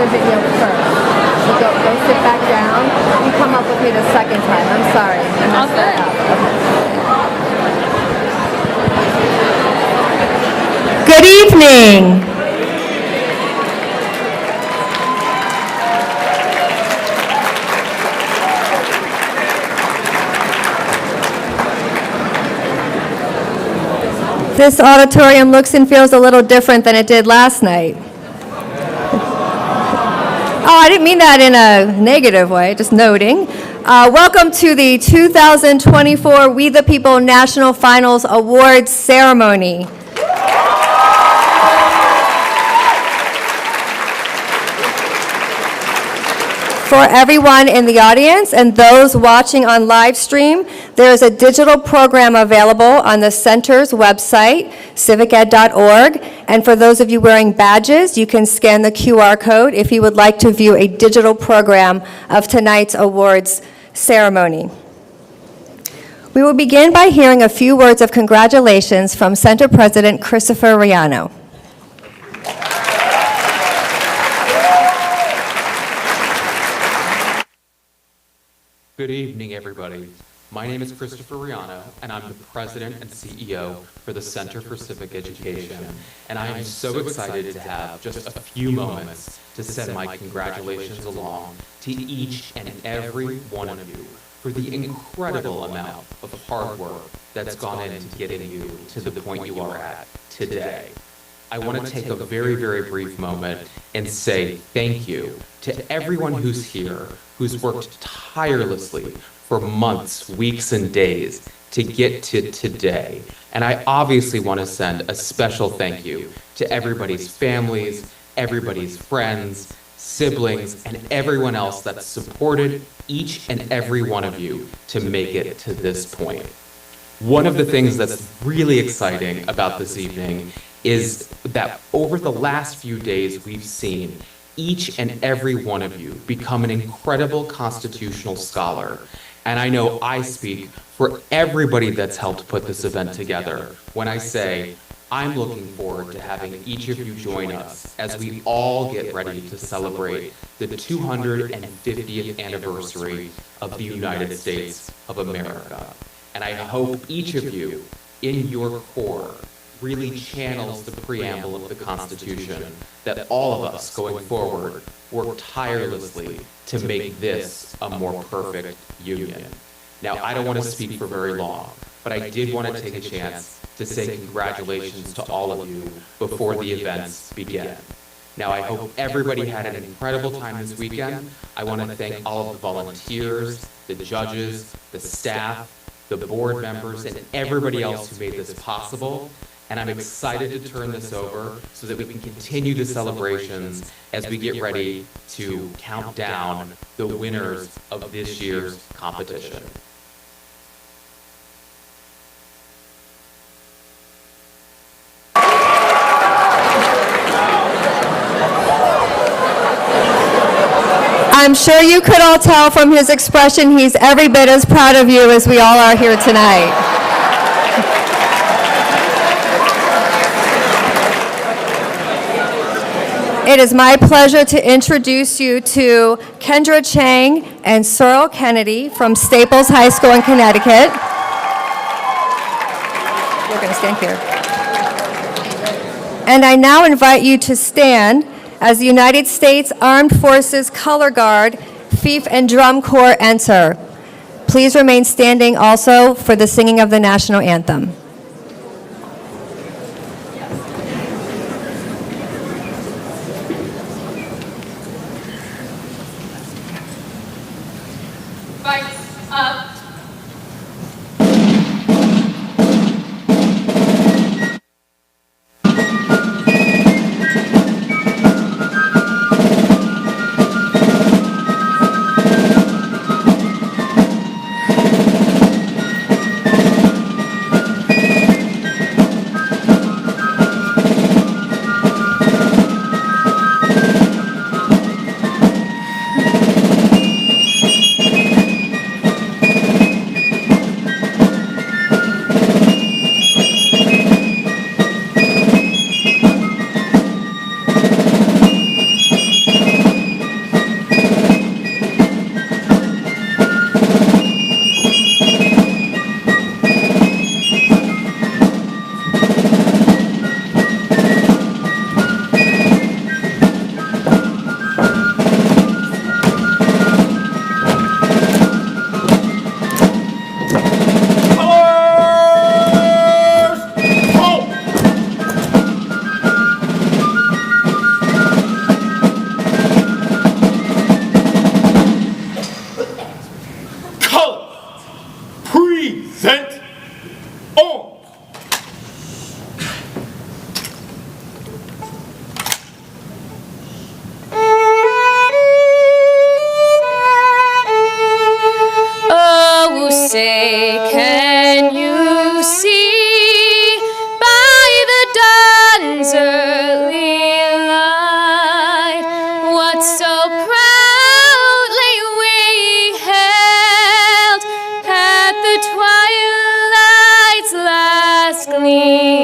the video first. So go sit back down. You come up with me the second time. I'm sorry. I messed that up. Okay. Good evening. This auditorium looks and feels a little different than it did last night. Oh, I didn't mean that in a negative way, just noting. Welcome to the 2024 We the People National Finals Awards Ceremony. For everyone in the audience and those watching on live stream, there is a digital program available on the center's website, civiced.org. And for those of you wearing badges, you can scan the QR code if you would like to view a digital program of tonight's awards ceremony. We will begin by hearing a few words of congratulations from Center President Christopher Riano. Good evening, everybody. My name is Christopher Riano, and I'm the President and CEO for the Center for Civic Education. And I am so excited to have just a few moments to send my congratulations along to each and every one of you for the incredible amount of hard work that's gone into getting you to the point you are at today. I want to take a very, very brief moment and say thank you to everyone who's here, who's worked tirelessly for months, weeks, and days to get to today. And I obviously want to send a special thank you to everybody's families, everybody's friends, siblings, and everyone else that supported each and every one of you to make it to this point. One of the things that's really exciting about this evening is that over the last few days, we've seen each and every one of you become an incredible constitutional scholar. And I know I speak for everybody that's helped put this event together when I say I'm looking forward to having each of you join us as we all get ready to celebrate the 250th anniversary of the United States of America. And I hope each of you, in your core, really channels the preamble of the Constitution that all of us going forward work tirelessly to make this a more perfect union. Now, I don't want to speak for very long, but I did want to take a chance to say congratulations to all of you before the events begin. Now, I hope everybody had an incredible time this weekend. I want to thank all of the volunteers, the judges, the staff, the board members, and everybody else who made this possible. And I'm excited to turn this over so that we can continue the celebrations as we get ready to count down the winners of this year's competition. I'm sure you could all tell from his expression he's every bit as proud of you as we all are here tonight. It is my pleasure to introduce you to Kendra Chang and Searle Kennedy from Staples High School in Connecticut. We're going to stand here. And I now invite you to stand as the United States Armed Forces Color Guard, Fife and Drum Corps enter. Please remain standing also for the singing of the national anthem.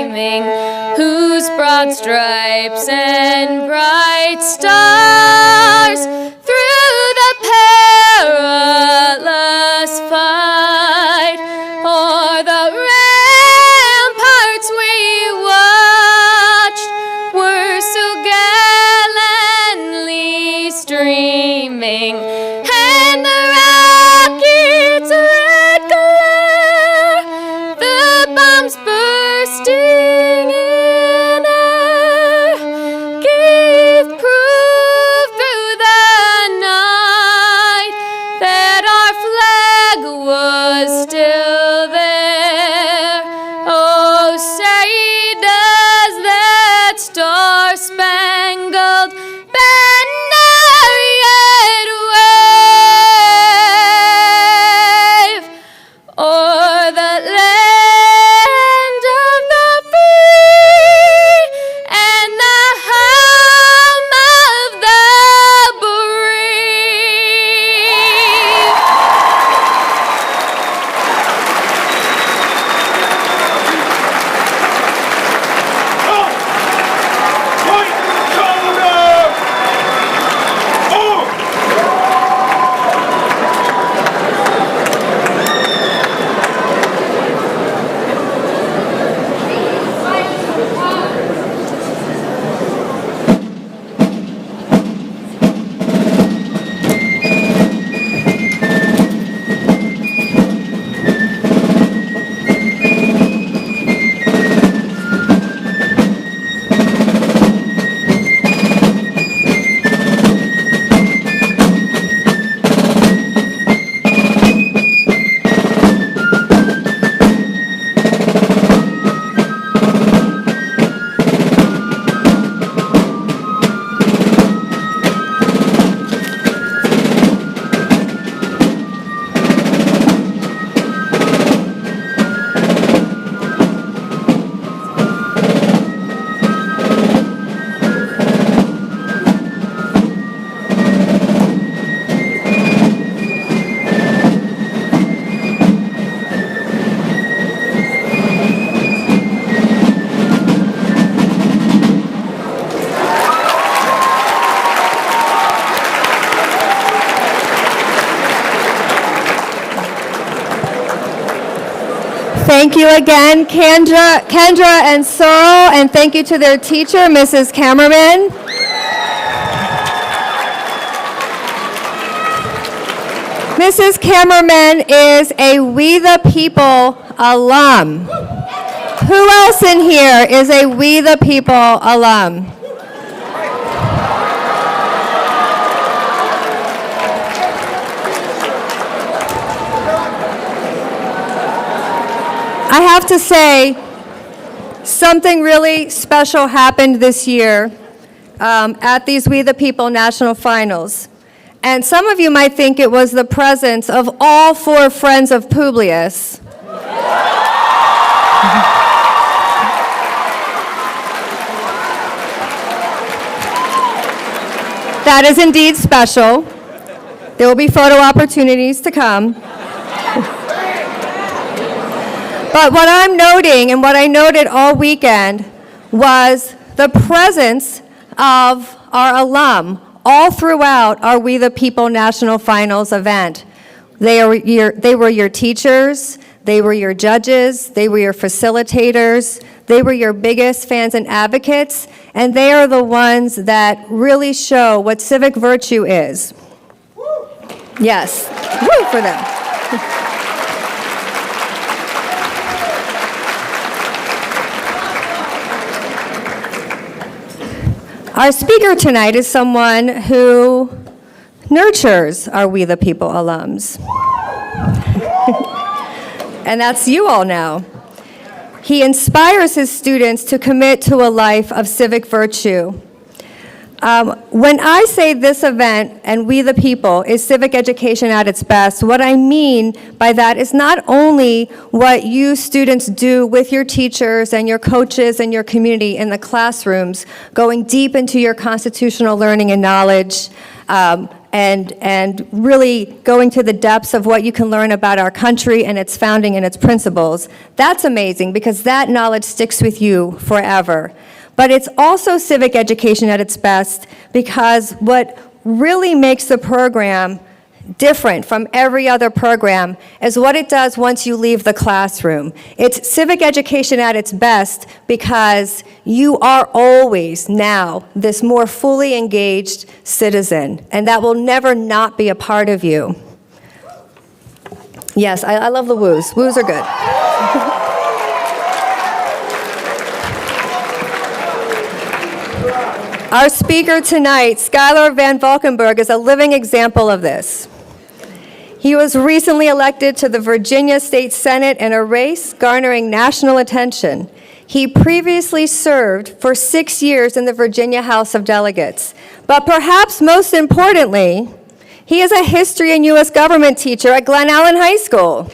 streaming, whose broad stripes and bright stars through the perilous fight o'er the ramparts we watched were so gallantly streaming, and the rockets' red glare, the bombs bursting in air, gave proof through the night that our flag was still there. Oh, say does that star-spangled banner yet wave o'er the land of the free and the home of the bereaved. White shoulder! Oh! Thank you again, Kendra and Sorrel, and thank you to their teacher, Mrs. Cameraman. Mrs. Cameraman is a We the People alum. Who else in here is a We the People alum? I have to say, something really special happened this year at these We the People National Finals. And some of you might think it was the presence of all 4 friends of Publius. That is indeed special. There will be photo opportunities to come. But what I'm noting, and what I noted all weekend, was the presence of our alum all throughout our We the People National Finals event. They were your teachers, they were your judges, they were your facilitators, they were your biggest fans and advocates, and they are the ones that really show what civic virtue is. Yes, woo for them. Our speaker tonight is someone who nurtures our We the People alums. And that's you all now. He inspires his students to commit to a life of civic virtue. When I say this event and We the People is civic education at its best, what I mean by that is not only what you students do with your teachers and your coaches and your community in the classrooms, going deep into your constitutional learning and knowledge, and really going to the depths of what you can learn about our country and its founding and its principles. That's amazing because that knowledge sticks with you forever. But it's also civic education at its best because what really makes the program different from every other program is what it does once you leave the classroom. It's civic education at its best because you are always now this more fully engaged citizen, and that will never not be a part of you. Yes, I love the woos. Woos are good. Our speaker tonight, Schuyler Van Valkenburg, is a living example of this. He was recently elected to the Virginia State Senate in a race garnering national attention. He previously served for 6 years in the Virginia House of Delegates. But perhaps most importantly, he is a history and U.S. government teacher at Glen Allen High School.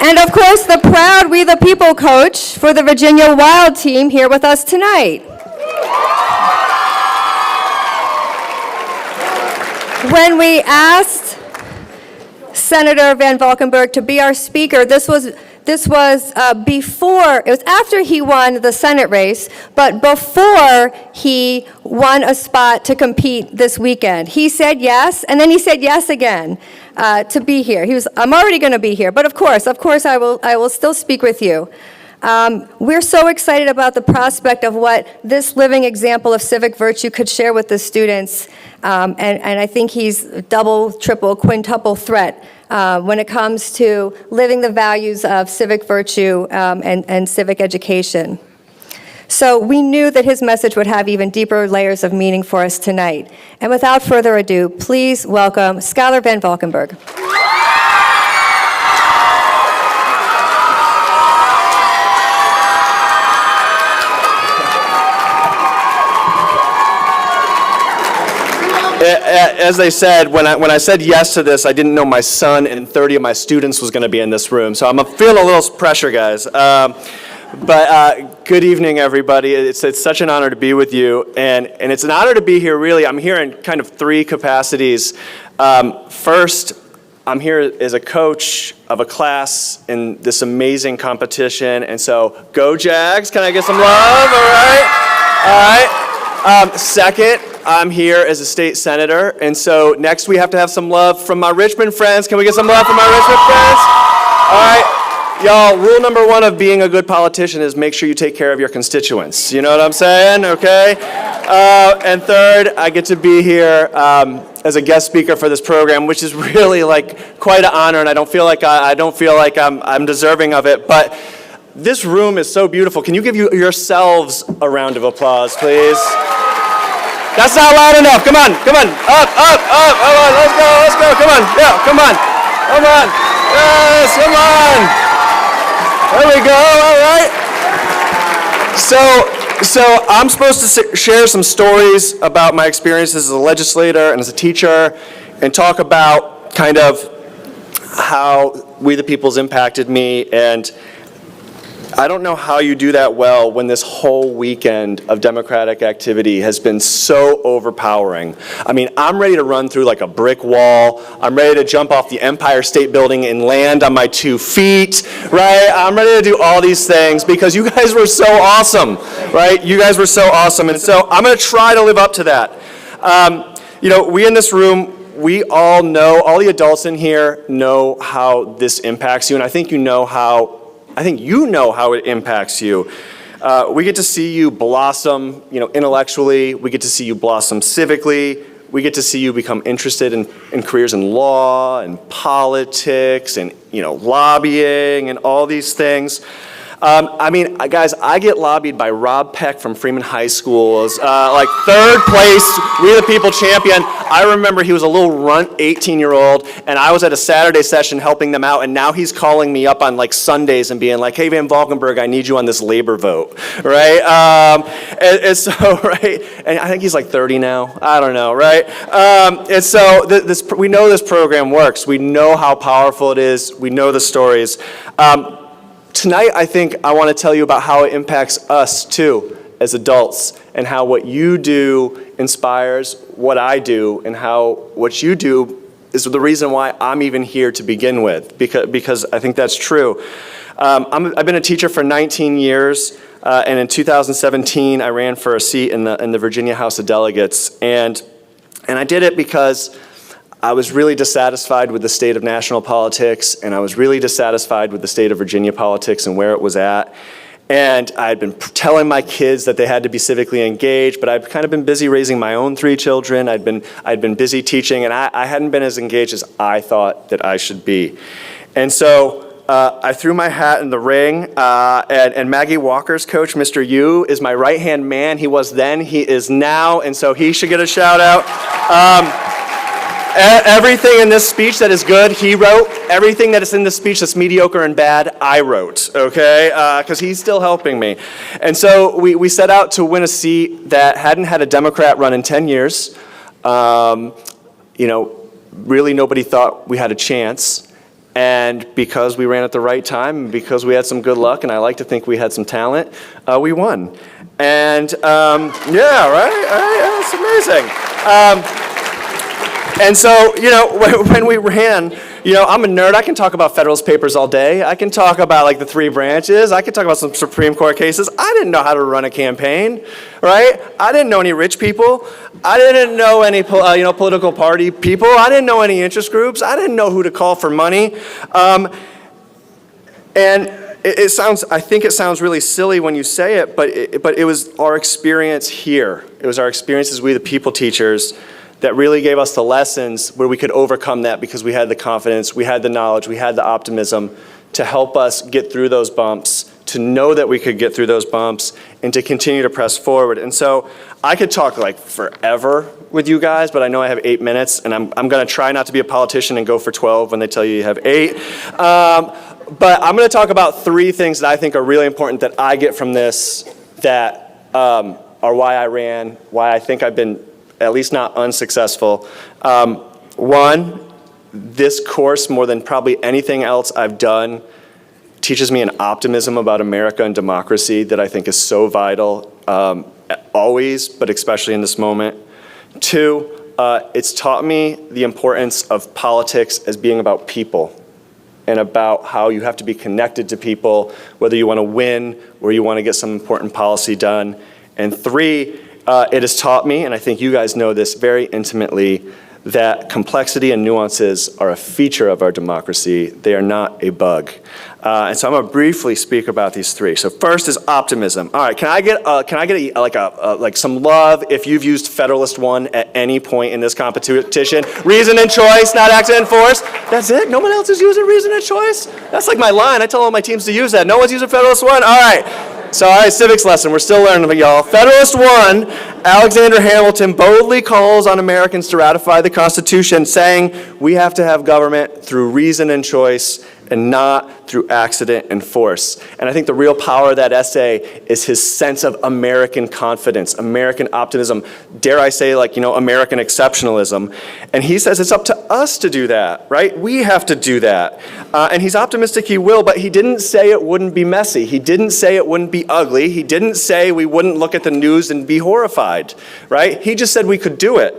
And of course, the proud We the People coach for the Virginia Wild team here with us tonight. When we asked Senator Van Valkenburg to be our speaker, this was before, it was after he won the Senate race, but before he won a spot to compete this weekend. He said yes, and then he said yes again to be here. I'm already going to be here, but of course I will still speak with you. We're so excited about the prospect of what this living example of civic virtue could share with the students, and I think he's a double, triple, quintuple threat when it comes to living the values of civic virtue and civic education. So we knew that his message would have even deeper layers of meaning for us tonight. And without further ado, please welcome Schuyler Van Valkenburg. As they said, when I said yes to this, I didn't know my son and 30 of my students was going to be in this room. So I'm feeling a little pressure, guys. But good evening, everybody. It's such an honor to be with you. And it's an honor to be here, really. I'm here in kind of three capacities. First, I'm here as a coach of a class in this amazing competition. And so, go Jags. Can I get some love? All right. Second, I'm here as a state senator, and so next we have to have some love from my Richmond friends. Can we get some love from my Richmond friends? All right, y'all, rule number one of being a good politician is make sure you take care of your constituents. You know what I'm saying, okay? And third, I get to be here as a guest speaker for this program, which is really like quite an honor, and I don't feel like I'm deserving of it, but this room is so beautiful. Can you give yourselves a round of applause, please? That's not loud enough. Come on. Up. Come on, let's go. Come on. Yeah, come on. Yes, come on. There we go. All right. So I'm supposed to share some stories about my experiences as a legislator and as a teacher and talk about kind of how We the People's impacted me, and I don't know how you do that well when this whole weekend of Democratic activity has been so overpowering. I mean, I'm ready to run through like a brick wall. I'm ready to jump off the Empire State Building and land on my 2 feet, right? I'm ready to do all these things because you guys were so awesome, right? You guys were so awesome. And so I'm going to try to live up to that. We in this room, we all know, all the adults in here know how this impacts you, and I think you know how it impacts you. We get to see you blossom, intellectually. We get to see you blossom civically. We get to see you become interested in careers in law and politics and, lobbying and all these things. Guys, I get lobbied by Rob Peck from Freeman High School as third place We the People champion. I remember he was a little runt 18-year-old, and I was at a Saturday session helping them out, and now he's calling me up on Sundays and being like, hey, Van Valkenburg, I need you on this labor vote, right? And so, right, and I think he's 30 now. I don't know, right? And so we know this program works. We know how powerful it is. We know the stories. Tonight, I think I want to tell you about how it impacts us, too, as adults, and how what you do inspires what I do, and how what you do is the reason why I'm even here to begin with, because I think that's true. I've been a teacher for 19 years, and in 2017, I ran for a seat in the Virginia House of Delegates, and I did it because I was really dissatisfied with the state of national politics, and I was really dissatisfied with the state of Virginia politics and where it was at. And I had been telling my kids that they had to be civically engaged, but I'd kind of been busy raising my own 3 children. I'd been busy teaching, and I hadn't been as engaged as I thought that I should be. And so I threw my hat in the ring, and Maggie Walker's coach, Mr. Yu, is my right-hand man. He was then, he is now, and so he should get a shout out. Everything in this speech that is good, he wrote. Everything that is in this speech that's mediocre and bad, I wrote, okay? Because he's still helping me. And so we set out to win a seat that hadn't had a Democrat run in 10 years. Really nobody thought we had a chance. And because we ran at the right time, and because we had some good luck, and I like to think we had some talent, we won. And yeah, right? It's amazing. And so, when we ran, I'm a nerd. I can talk about Federalist Papers all day. I can talk about, like, the 3 branches. I can talk about some Supreme Court cases. I didn't know how to run a campaign, right? I didn't know any rich people. I didn't know any, political party people. I didn't know any interest groups. I didn't know who to call for money. And I think it sounds really silly when you say it, but it was our experience here. It was our experience as we, the people teachers, that really gave us the lessons where we could overcome that because we had the confidence, we had the knowledge, we had the optimism to help us get through those bumps, to know that we could get through those bumps, and to continue to press forward. And so I could talk like forever with you guys, but I know I have 8 minutes, and I'm going to try not to be a politician and go for 12 when they tell you you have 8. But I'm going to talk about 3 things that I think are really important that I get from this that are why I ran, why I think I've been at least not unsuccessful. One, this course, more than probably anything else I've done, teaches me an optimism about America and democracy that I think is so vital, always, but especially in this moment. 2, it's taught me the importance of politics as being about people and about how you have to be connected to people, whether you want to win or you want to get some important policy done. And 3, it has taught me, and I think you guys know this very intimately, that complexity and nuances are a feature of our democracy. They are not a bug. And so I'm going to briefly speak about these 3. So first is optimism. All right, can I get some love if you've used Federalist 1 at any point in this competition? Reason and choice, not accident and force. That's it? No one else is using reason and choice? That's like my line. I tell all my teams to use that. No one's using Federalist 1? All right. So, all right, civics lesson. We're still learning, but y'all. Federalist 1, Alexander Hamilton boldly calls on Americans to ratify the Constitution, saying we have to have government through reason and choice and not through accident and force. And I think the real power of that essay is his sense of American confidence, American optimism, dare I say, American exceptionalism. And he says it's up to us to do that, right? We have to do that. And he's optimistic he will, but he didn't say it wouldn't be messy. He didn't say it wouldn't be ugly. He didn't say we wouldn't look at the news and be horrified, right? He just said we could do it.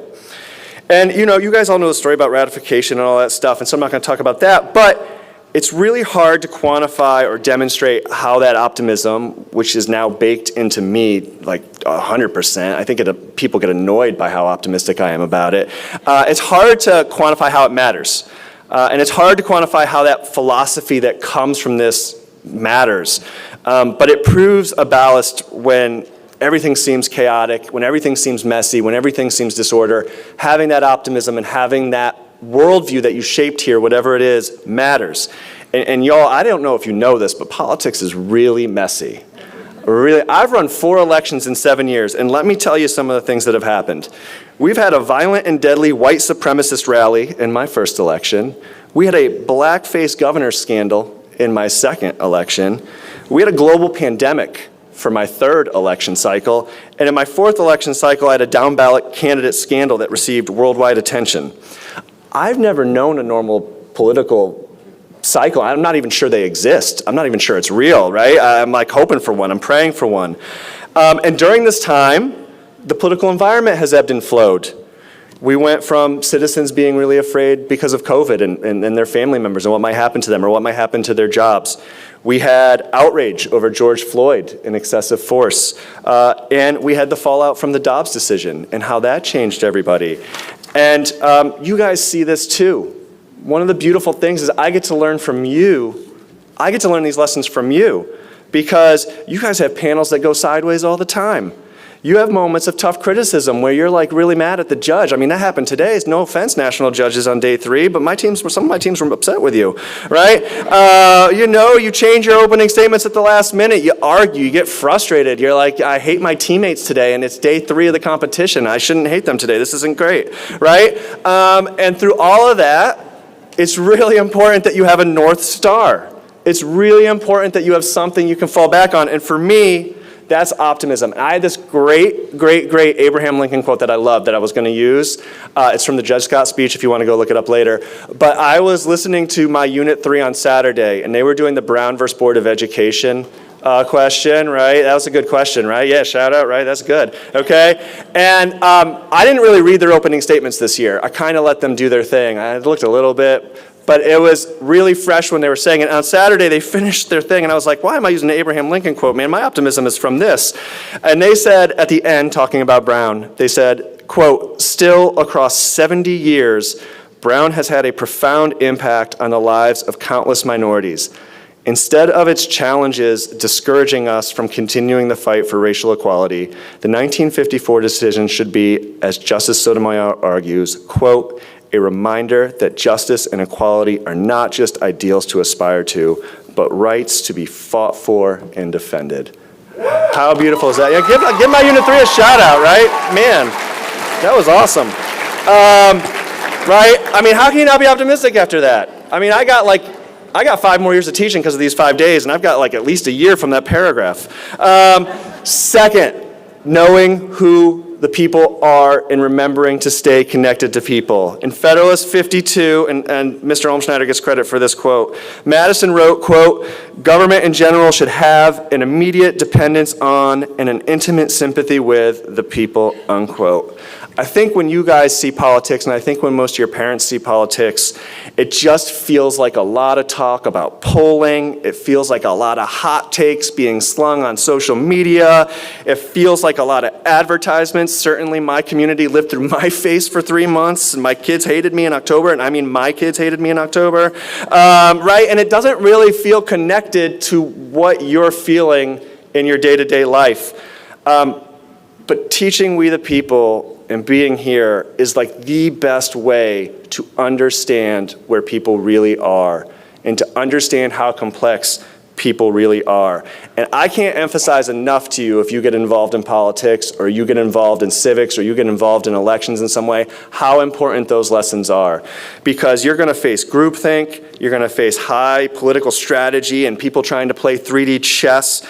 And, you guys all know the story about ratification and all that stuff, and so I'm not going to talk about that, but it's really hard to quantify or demonstrate how that optimism, which is now baked into me like 100%, I think people get annoyed by how optimistic I am about it. It's hard to quantify how it matters. And it's hard to quantify how that philosophy that comes from this matters. But it proves a ballast when everything seems chaotic, when everything seems messy, when everything seems disorder. Having that optimism and having that worldview that you shaped here, whatever it is, matters. And y'all, I don't know if you know this, but politics is really messy. Really, I've run 4 elections in 7 years, and let me tell you some of the things that have happened. We've had a violent and deadly white supremacist rally in my first election. We had a blackface governor scandal in my second election. We had a global pandemic for my 3rd election cycle. And in my 4th election cycle, I had a down-ballot candidate scandal that received worldwide attention. I've never known a normal political cycle. I'm not even sure they exist. I'm not even sure it's real, right? I'm like hoping for one. I'm praying for one. And during this time, the political environment has ebbed and flowed. We went from citizens being really afraid because of COVID and their family members and what might happen to them or what might happen to their jobs. We had outrage over George Floyd and excessive force. And we had the fallout from the Dobbs decision and how that changed everybody. And you guys see this too. One of the beautiful things is I get to learn from you. I get to learn these lessons from you because you guys have panels that go sideways all the time. You have moments of tough criticism where you're like really mad at the judge. I mean, that happened today. No offense, national judges on day 3, but some of my teams were upset with you, right? You change your opening statements at the last minute. You argue, you get frustrated. You're like, I hate my teammates today, and it's day 3 of the competition. I shouldn't hate them today. This isn't great, right? And through all of that, it's really important that you have a North Star. It's really important that you have something you can fall back on. And for me, that's optimism. I had this great Abraham Lincoln quote that I love that I was going to use. It's from the Judge Scott speech if you want to go look it up later. But I was listening to my Unit 3 on Saturday, and they were doing the Brown versus Board of Education question, right? That was a good question, right? Yeah, shout out, right? That's good, okay? And I didn't really read their opening statements this year. I kind of let them do their thing. I looked a little bit, but it was really fresh when they were saying it. On Saturday, they finished their thing, and I was like, why am I using an Abraham Lincoln quote? Man, my optimism is from this. And they said at the end, talking about Brown, they said, quote, still across 70 years, Brown has had a profound impact on the lives of countless minorities. Instead of its challenges discouraging us from continuing the fight for racial equality, the 1954 decision should be, as Justice Sotomayor argues, quote, a reminder that justice and equality are not just ideals to aspire to, but rights to be fought for and defended. How beautiful is that? Yeah, give my Unit 3 a shout out, right? Man, that was awesome. Right? I mean, how can you not be optimistic after that? I mean, I got 5 more years of teaching because of these 5 days, and I've got like at least a year from that paragraph. Second, knowing who the people are and remembering to stay connected to people. In Federalist 52, and Mr. Olmschneider gets credit for this quote, Madison wrote, quote, government in general should have an immediate dependence on and an intimate sympathy with the people, unquote. I think when you guys see politics, and I think when most of your parents see politics, it just feels like a lot of talk about polling. It feels like a lot of hot takes being slung on social media. It feels like a lot of advertisements. Certainly my community lived through my face for 3 months, and my kids hated me in October, and I mean my kids hated me in October, right? And it doesn't really feel connected to what you're feeling in your day-to-day life. But teaching We the People and being here is like the best way to understand where people really are and to understand how complex people really are. And I can't emphasize enough to you, if you get involved in politics or you get involved in civics or you get involved in elections in some way, how important those lessons are. Because you're going to face groupthink, you're going to face high political strategy and people trying to play 3D chess.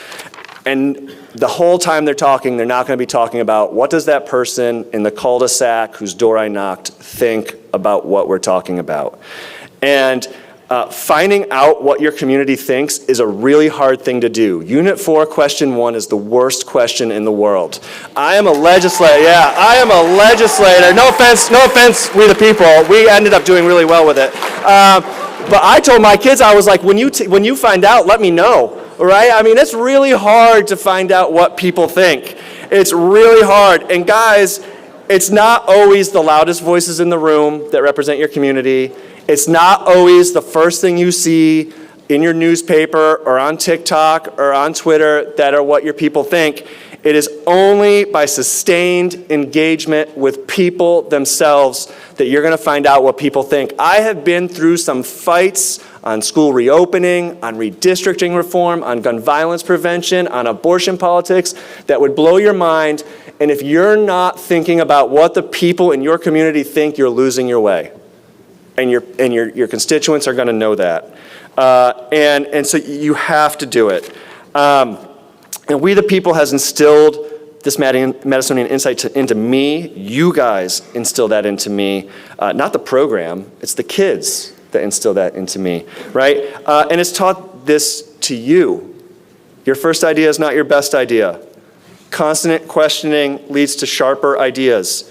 And the whole time they're talking, they're not going to be talking about what does that person in the cul-de-sac whose door I knocked think about what we're talking about. And finding out what your community thinks is a really hard thing to do. Unit 4, question 1 is the worst question in the world. I am a legislator. Yeah, I am a legislator. No offense, We the People. We ended up doing really well with it. But I told my kids, I was like, when you find out, let me know. Right? I mean, it's really hard to find out what people think. It's really hard. And guys, it's not always the loudest voices in the room that represent your community. It's not always the first thing you see in your newspaper or on TikTok or on Twitter that are what your people think. It is only by sustained engagement with people themselves that you're going to find out what people think. I have been through some fights on school reopening, on redistricting reform, on gun violence prevention, on abortion politics that would blow your mind. And if you're not thinking about what the people in your community think, you're losing your way. And your constituents are going to know that. And so you have to do it. And We the People has instilled this Madisonian insight into me. You guys instill that into me. Not the program, it's the kids that instill that into me, right? And it's taught this to you. Your first idea is not your best idea. Constant questioning leads to sharper ideas.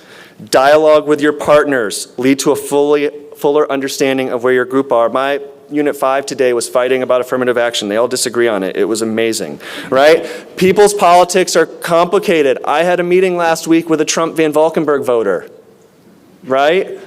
Dialogue with your partners lead to a fuller understanding of where your group are. My Unit 5 today was fighting about affirmative action. They all disagree on it. It was amazing, right? People's politics are complicated. I had a meeting last week with a Trump Van Valkenburg voter, right?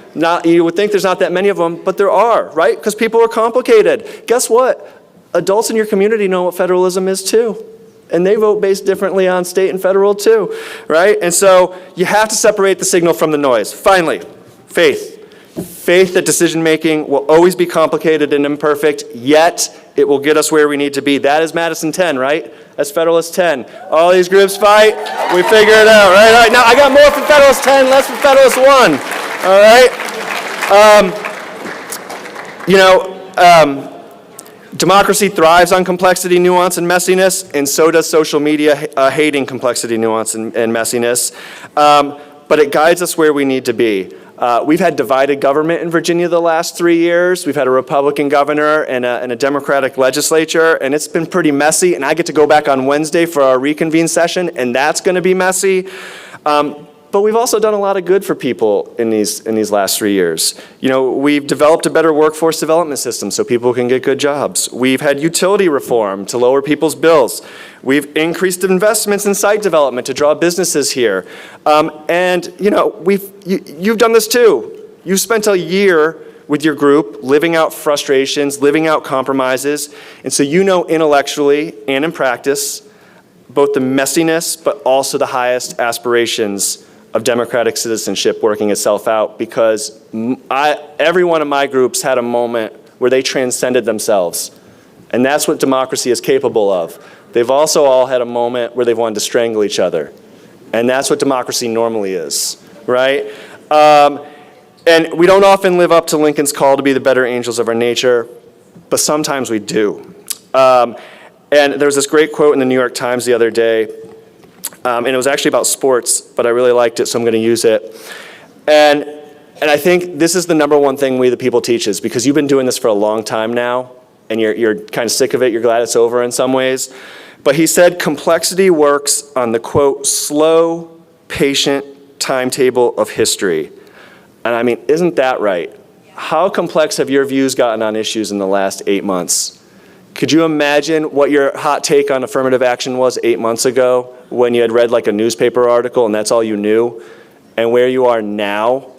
You would think there's not that many of them, but there are, right? Because people are complicated. Guess what? Adults in your community know what federalism is too. And they vote based differently on state and federal too, right? And so you have to separate the signal from the noise. Finally, faith. Faith that decision-making will always be complicated and imperfect, yet it will get us where we need to be. That is Madison 10, right? That's Federalist 10. All these groups fight, we figure it out, right? All right, now I got more for Federalist 10, less for Federalist 1, all right? Democracy thrives on complexity, nuance, and messiness, and so does social media hating complexity, nuance, and messiness. But it guides us where we need to be. We've had divided government in Virginia the last 3 years. We've had a Republican governor and a Democratic legislature, and it's been pretty messy. And I get to go back on Wednesday for our reconvene session, and that's going to be messy. But we've also done a lot of good for people in these last 3 years. We've developed a better workforce development system so people can get good jobs. We've had utility reform to lower people's bills. We've increased investments in site development to draw businesses here. And you've done this too. You spent a year with your group living out frustrations, living out compromises, and so you know intellectually and in practice both the messiness but also the highest aspirations of democratic citizenship working itself out, because every one of my groups had a moment where they transcended themselves. And that's what democracy is capable of. They've also all had a moment where they've wanted to strangle each other. And that's what democracy normally is, right? And we don't often live up to Lincoln's call to be the better angels of our nature, but sometimes we do. And there was this great quote in the New York Times the other day, and it was actually about sports, but I really liked it, so I'm going to use it. And I think this is the number one thing we the people teaches, because you've been doing this for a long time now, and you're kind of sick of it, you're glad it's over in some ways. But he said, complexity works on the, quote, slow, patient timetable of history. And I mean, isn't that right? How complex have your views gotten on issues in the last 8 months? Could you imagine what your hot take on affirmative action was 8 months ago when you had read like a newspaper article and that's all you knew? And where you are now?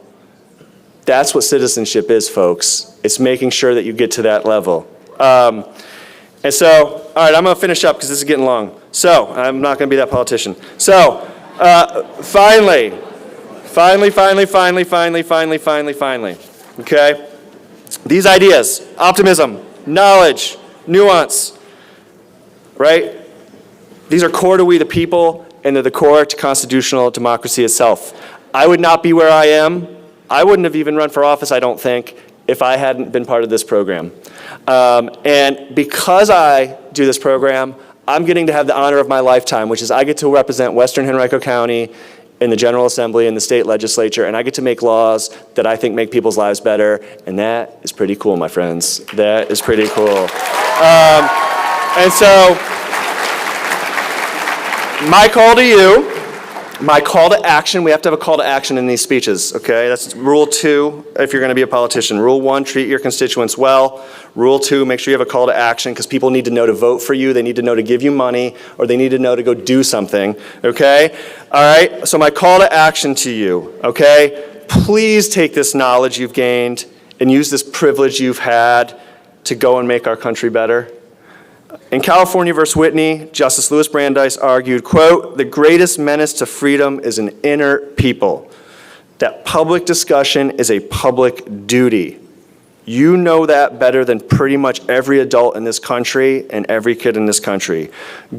That's what citizenship is, folks. It's making sure that you get to that level. And so, all right, I'm going to finish up because this is getting long. So, I'm not going to be that politician. So, finally, okay? These ideas, optimism, knowledge, nuance, right? These are core to we the people, and they're the core to constitutional democracy itself. I would not be where I am. I wouldn't have even run for office, I don't think, if I hadn't been part of this program. And because I do this program, I'm getting to have the honor of my lifetime, which is I get to represent Western Henrico County in the General Assembly and the state legislature, and I get to make laws that I think make people's lives better, and that is pretty cool, my friends. That is pretty cool. And so, my call to you, my call to action, we have to have a call to action in these speeches, okay? That's rule 2 if you're going to be a politician. Rule 1, treat your constituents well. Rule 2, make sure you have a call to action, because people need to know to vote for you, they need to know to give you money, or they need to know to go do something, okay? All right, so my call to action to you, okay? Please take this knowledge you've gained and use this privilege you've had to go and make our country better. In California versus Whitney, Justice Louis Brandeis argued, quote, "The greatest menace to freedom is an inner people. That public discussion is a public duty. You know that better than pretty much every adult in this country and every kid in this country.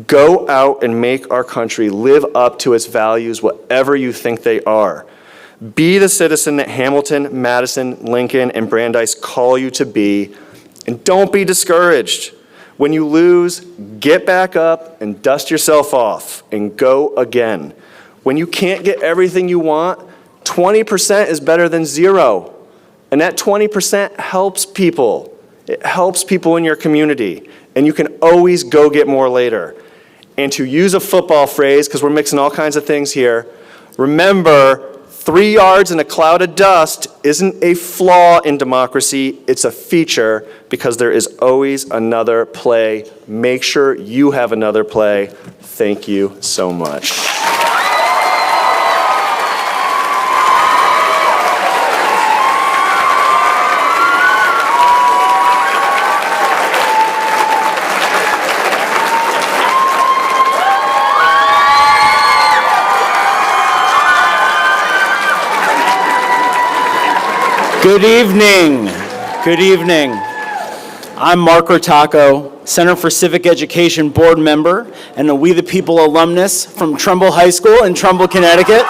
Go out and make our country live up to its values, whatever you think they are. Be the citizen that Hamilton, Madison, Lincoln, and Brandeis call you to be, and don't be discouraged. When you lose, get back up and dust yourself off and go again. When you can't get everything you want, 20% is better than 0. And that 20% helps people. It helps people in your community. And you can always go get more later. And to use a football phrase, because we're mixing all kinds of things here, remember, 3 yards in a cloud of dust isn't a flaw in democracy, it's a feature, because there is always another play. Make sure you have another play. Thank you so much. Good evening. Good evening. I'm Mark Rotaco, Center for Civic Education board member and a We the People alumnus from Trumbull High School in Trumbull, Connecticut.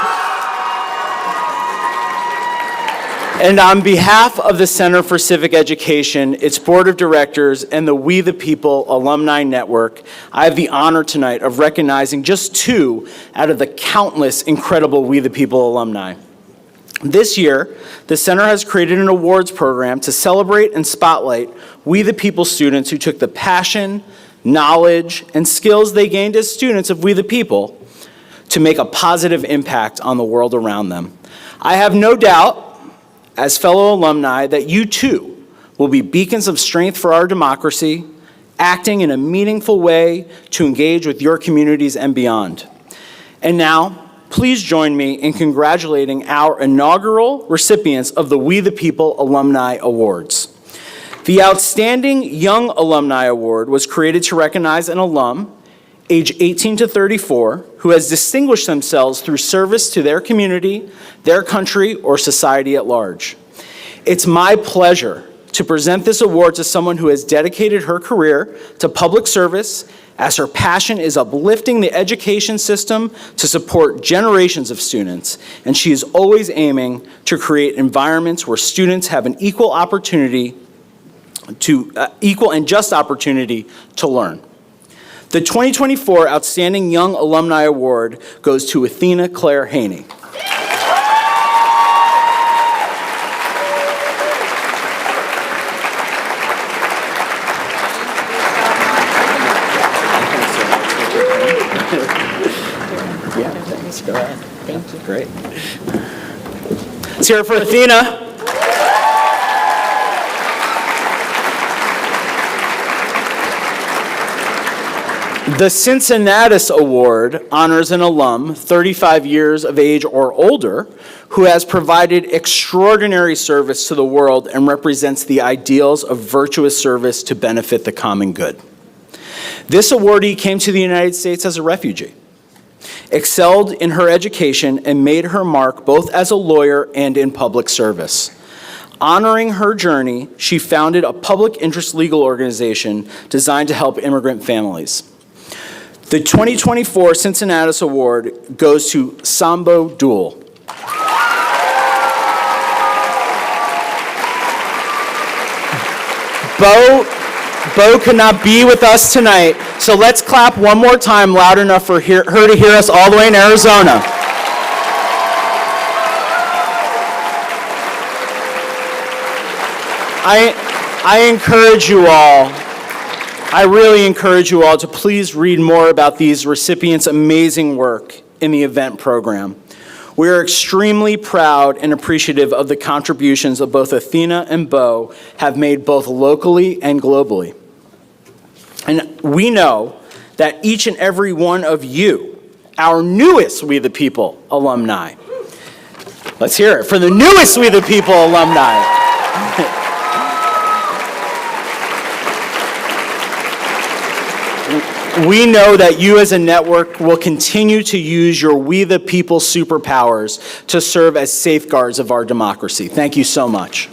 And on behalf of the Center for Civic Education, its board of directors, and the We the People Alumni Network, I have the honor tonight of recognizing just 2 out of the countless incredible We the People alumni. This year, the Center has created an awards program to celebrate and spotlight We the People students who took the passion, knowledge, and skills they gained as students of We the People to make a positive impact on the world around them. I have no doubt, as fellow alumni, that you too will be beacons of strength for our democracy, acting in a meaningful way to engage with your communities and beyond. And now, please join me in congratulating our inaugural recipients of the We the People Alumni Awards. The Outstanding Young Alumni Award was created to recognize an alum, age 18 to 34, who has distinguished themselves through service to their community, their country, or society at large. It's my pleasure to present this award to someone who has dedicated her career to public service, as her passion is uplifting the education system to support generations of students, and she is always aiming to create environments where students have an equal and just opportunity to learn. The 2024 Outstanding Young Alumni Award goes to Athena Claire Haney. Go ahead. Thank you. Great. Let's hear it for Athena. The Cincinnatus Award honors an alum, 35 years of age or older, who has provided extraordinary service to the world and represents the ideals of virtuous service to benefit the common good. This awardee came to the United States as a refugee, excelled in her education, and made her mark both as a lawyer and in public service. Honoring her journey, she founded a public interest legal organization designed to help immigrant families. The 2024 Cincinnatus Award goes to Sambo Duel. Bo could not be with us tonight, so let's clap one more time loud enough for her to hear us all the way in Arizona. I encourage you all, I really encourage you all to please read more about these recipients' amazing work in the event program. We are extremely proud and appreciative of the contributions of both Athena and Bo have made both locally and globally. And we know that each and every one of you, our newest We the People alumni, let's hear it for the newest We the People alumni. We know that you as a network will continue to use your We the People superpowers to serve as safeguards of our democracy. Thank you so much.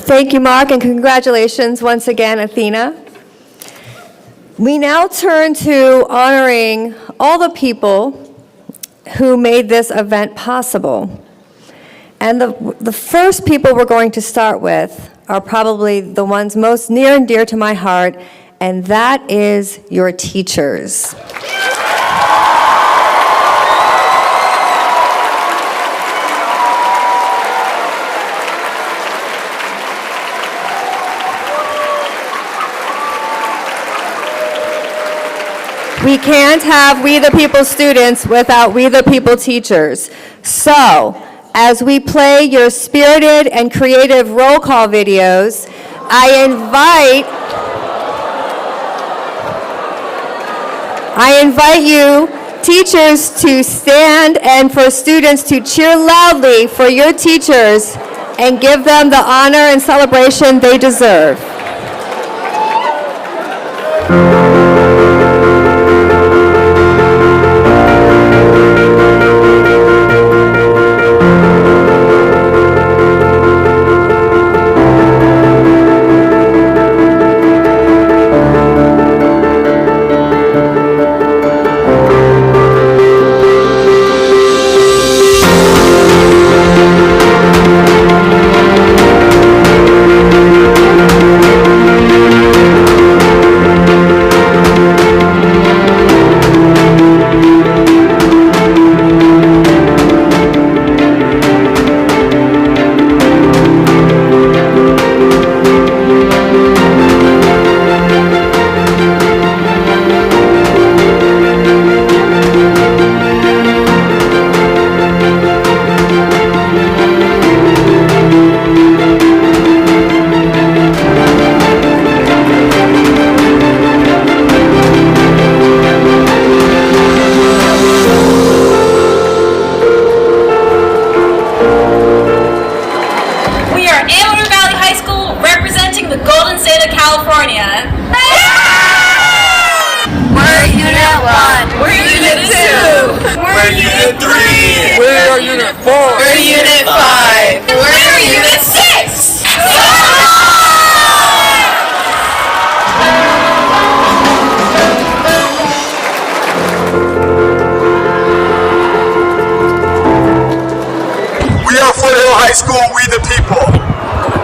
Thank you, Mark, and congratulations once again, Athena. We now turn to honoring all the people who made this event possible. And the first people we're going to start with are probably the ones most near and dear to my heart, and that is your teachers. We can't have We the People students without We the People teachers. So, as we play your spirited and creative roll call videos, I invite you, teachers, to stand and for students to cheer loudly for your teachers and give them the honor and celebration they deserve. High School, We the People.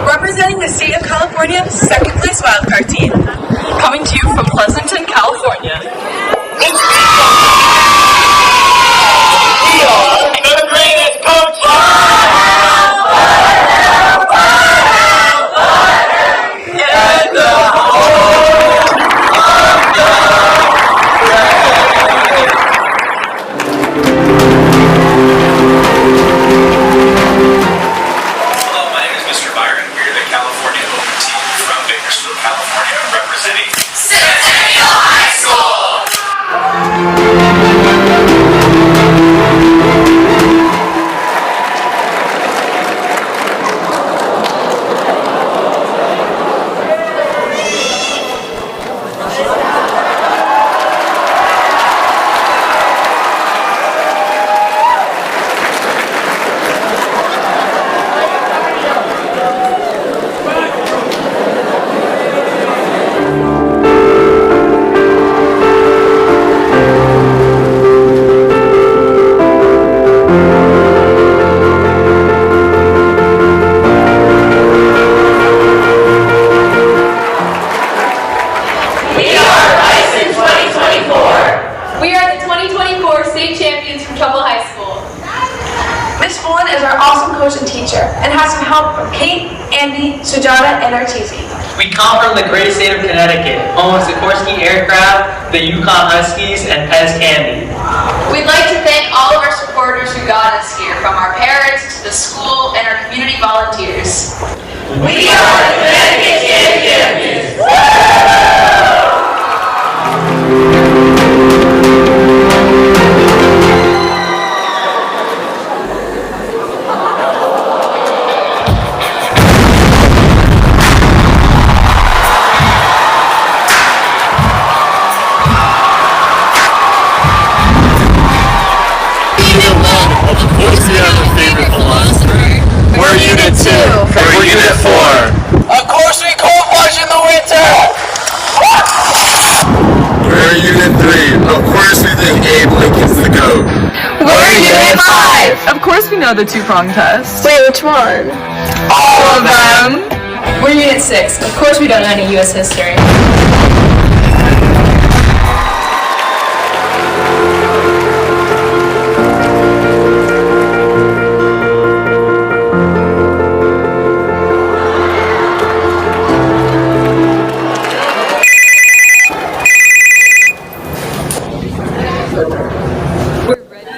Representing the state of California, second place wildcard team. Coming to you from Pleasanton, California. We are the greatest coach. And the and Arteezy. We come from the great state of Connecticut, home of Sikorsky Aircraft, the Yukon Huskies, and Pez Candy. We'd like to thank all of our supporters who got us here, from our parents to the school and our community volunteers. We are the Connecticut Champions! We're Unit 2. We're Unit 4. Of course we cold plunge in the winter! We're Unit 3. Of course we think Abe Lincoln's the GOAT. We're Unit 5! Of course we know the two-prong test. Wait, which one? All of them! We're Unit 6. Of course we don't know any U.S. history. October. We're ready.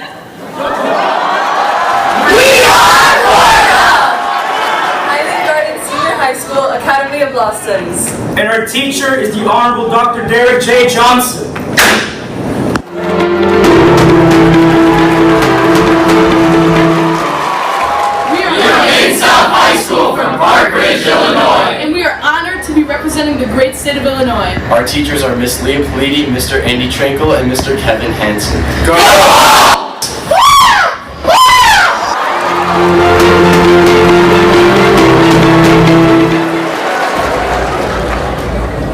Island Garden Senior High School Academy of Law Studies. And our teacher is the Honorable Dr. Derek J. Johnson. High School from Park Ridge, Illinois. And we are honored to be representing the great state of Illinois. Our teachers are Miss Leah Politi, Mr. Andy Trankel, and Mr. Kevin Hansen. Go!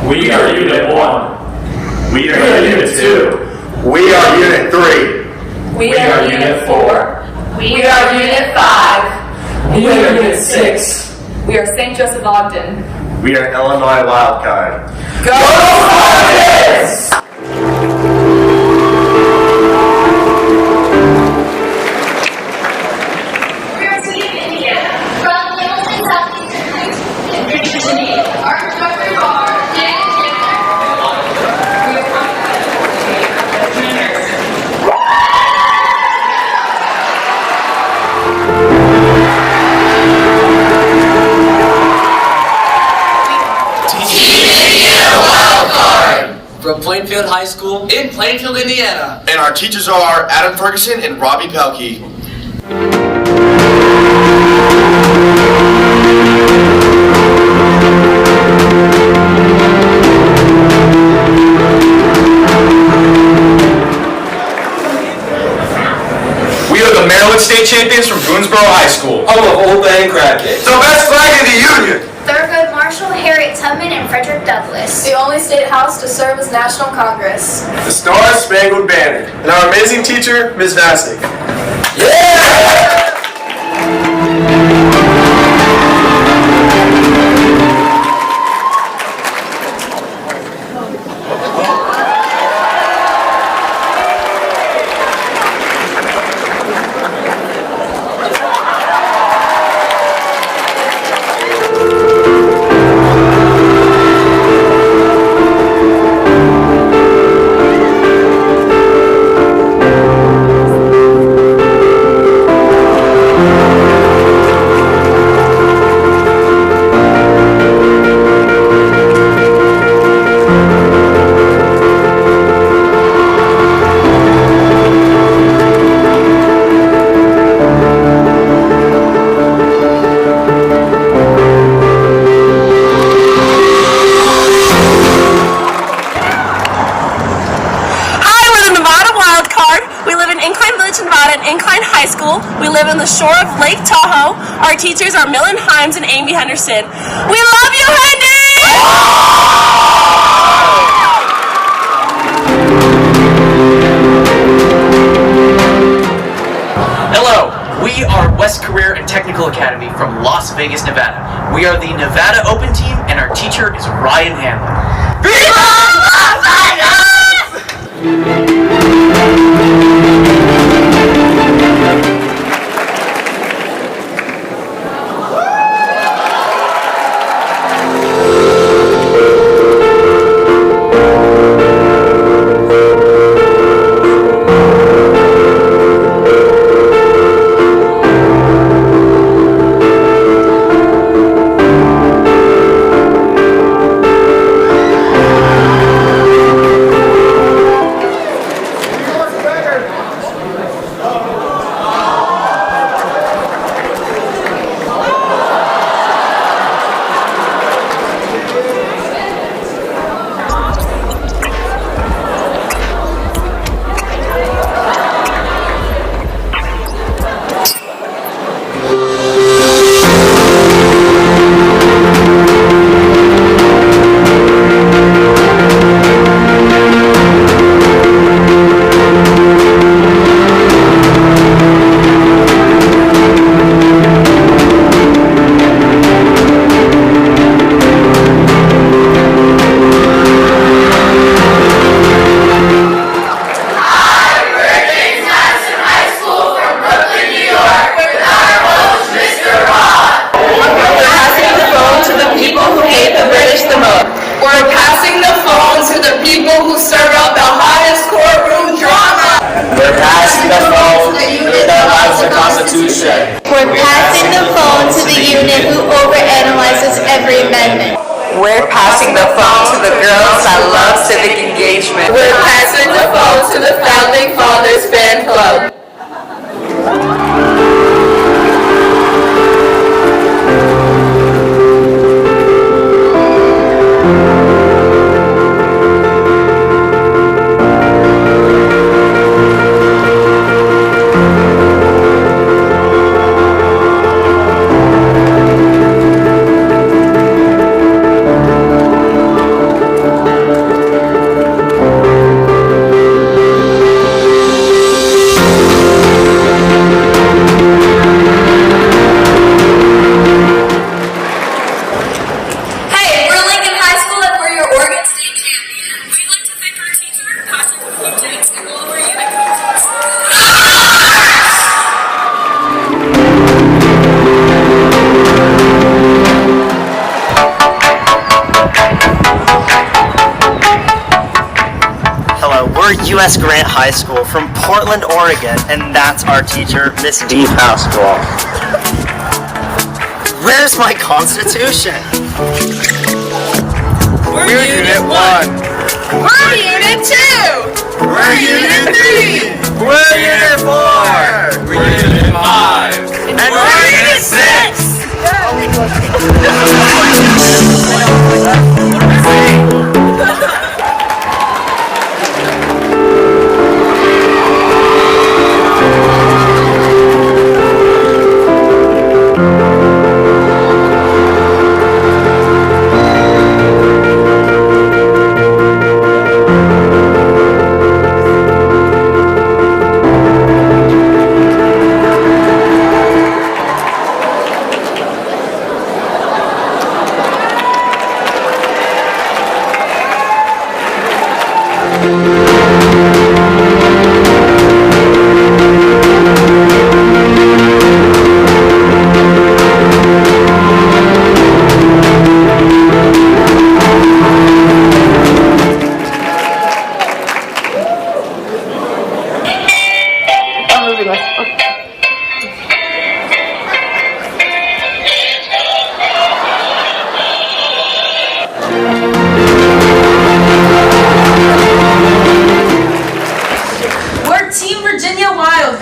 We are Unit 1. We are Unit 2. We are Unit 3. We are Unit 4. We are Unit 5. We are Unit 6. We are St. Joseph Ogden. We are Illinois Wildcard. Go Tigers! We are City of Indiana. From Littleton Southeastern High School in Richmond, Indiana. Our instructors are Dan Chandler. We are From Plainfield High School in Plainfield, Indiana. And our teachers are Adam Ferguson and Robbie Pelkey. We are the Maryland State Champions from Boonesboro High School. Home of Old Band Crab Cake. The best flag in the Union. Thurgood Marshall, Harriet Tubman, and Frederick Douglass. The only state house to serve as National Congress. The Star Spangled Banner. And our amazing teacher, Ms. Vassick. We live on the shore of Lake Tahoe. Our teachers are Millen Himes and Amy Henderson. We love you, Hendy! Hello, we are West Career and Technical Academy from Las Vegas, Nevada. We are the Nevada Open Team, and our teacher is Ryan Hamlin. Viva Las Vegas! engagement. We're passing the phone to the Founding Fathers Fan Club. U.S. Grant High School from Portland, Oregon, and that's our teacher, Miss D. Pascal. Where's my Constitution? We're Unit 1. We're Unit 2. We're Unit 3. We're Unit 4. We're Unit 5. And we're Unit 6.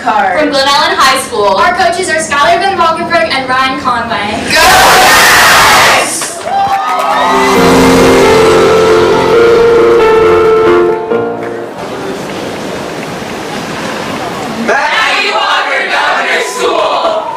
From Glen Ellen High School. Our coaches are Skylar Van Valkenburg and Ryan Conway. Go Cats! Maggie Walker Governor School!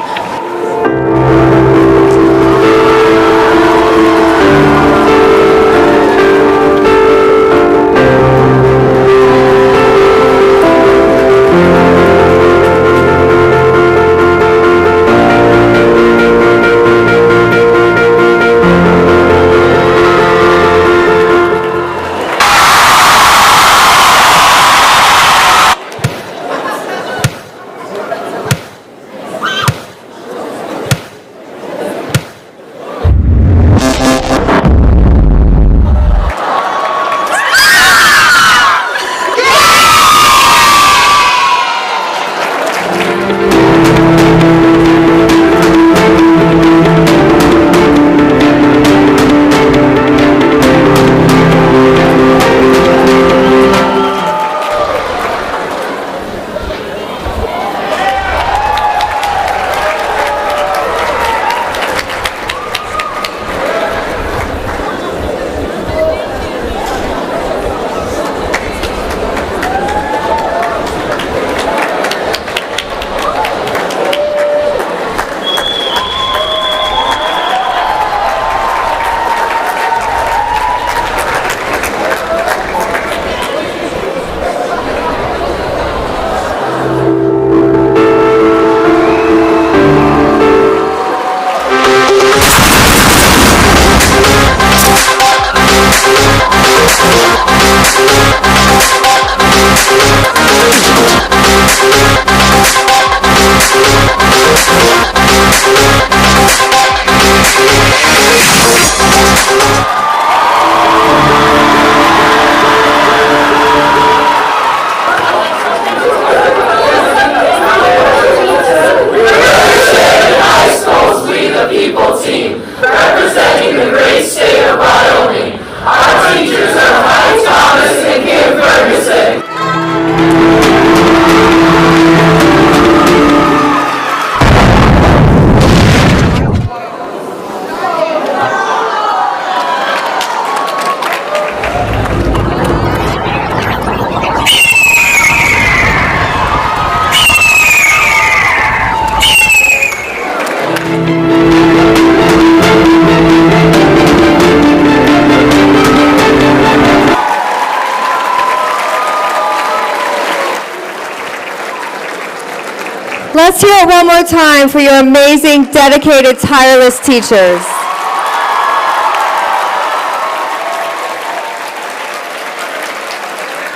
Let's hear it one more time for your amazing, dedicated, tireless teachers.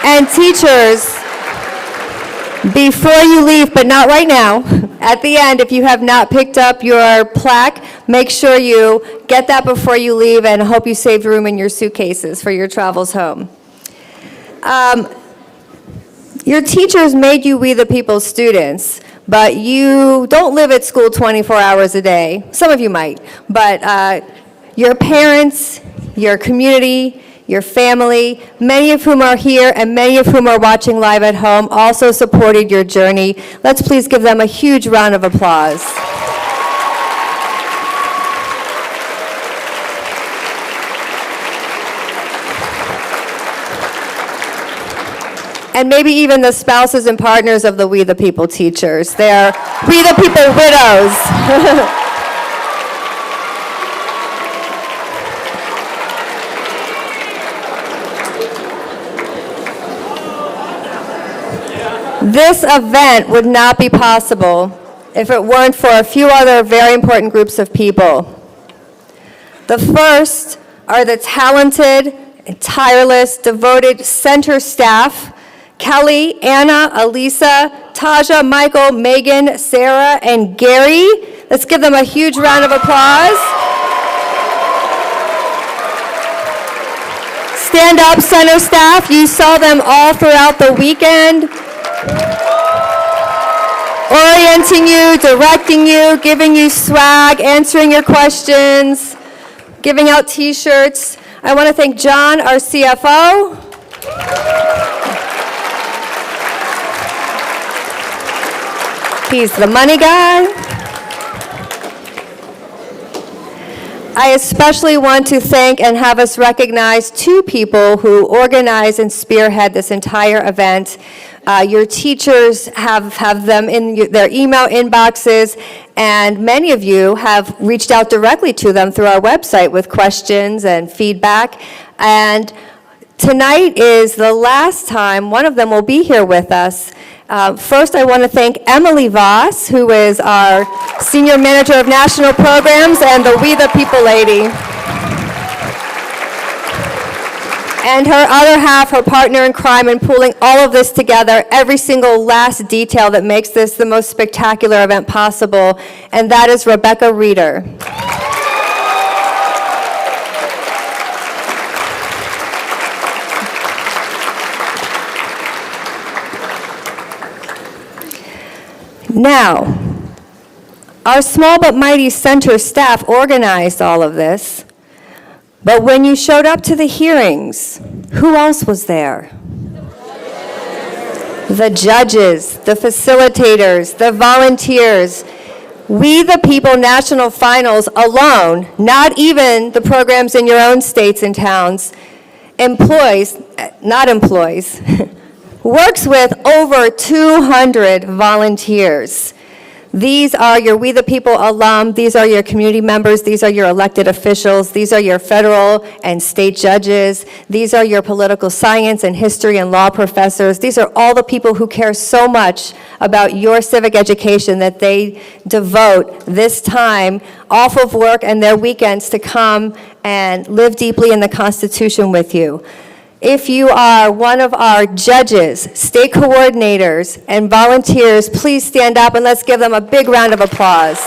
And teachers, before you leave, but not right now, at the end, if you have not picked up your plaque, make sure you get that before you leave, and I hope you saved room in your suitcases for your travels home. Your teachers made you We the People students, but you don't live at school 24 hours a day. Some of you might, but your parents, your community, your family, many of whom are here and many of whom are watching live at home, also supported your journey. Let's please give them a huge round of applause. And maybe even the spouses and partners of the We the People teachers. They're We the People widows. This event would not be possible if it weren't for a few other very important groups of people. The first are the talented, tireless, devoted center staff, Kelly, Anna, Elisa, Taja, Michael, Megan, Sarah, and Gary. Let's give them a huge round of applause. Stand up, center staff. You saw them all throughout the weekend, orienting you, directing you, giving you swag, answering your questions, giving out t-shirts. I want to thank John, our CFO. He's the money guy. I especially want to thank and have us recognize two people who organized and spearhead this entire event. Your teachers have them in their email inboxes, and many of you have reached out directly to them through our website with questions and feedback. And tonight is the last time one of them will be here with us. First, I want to thank Emily Voss, who is our Senior Manager of National Programs and the We the People lady. And her other half, her partner in crime, in pulling all of this together, every single last detail that makes this the most spectacular event possible, and that is Rebecca Reeder. Now, our small but mighty center staff organized all of this, but when you showed up to the hearings, who else was there? The judges, the facilitators, the volunteers. We the People National Finals alone, not even the programs in your own states and towns, works with over 200 volunteers. These are your We the People alum, these are your community members, these are your elected officials, these are your federal and state judges, these are your political science and history and law professors. These are all the people who care so much about your civic education that they devote this time off of work and their weekends to come and live deeply in the Constitution with you. If you are one of our judges, state coordinators, and volunteers, please stand up and let's give them a big round of applause.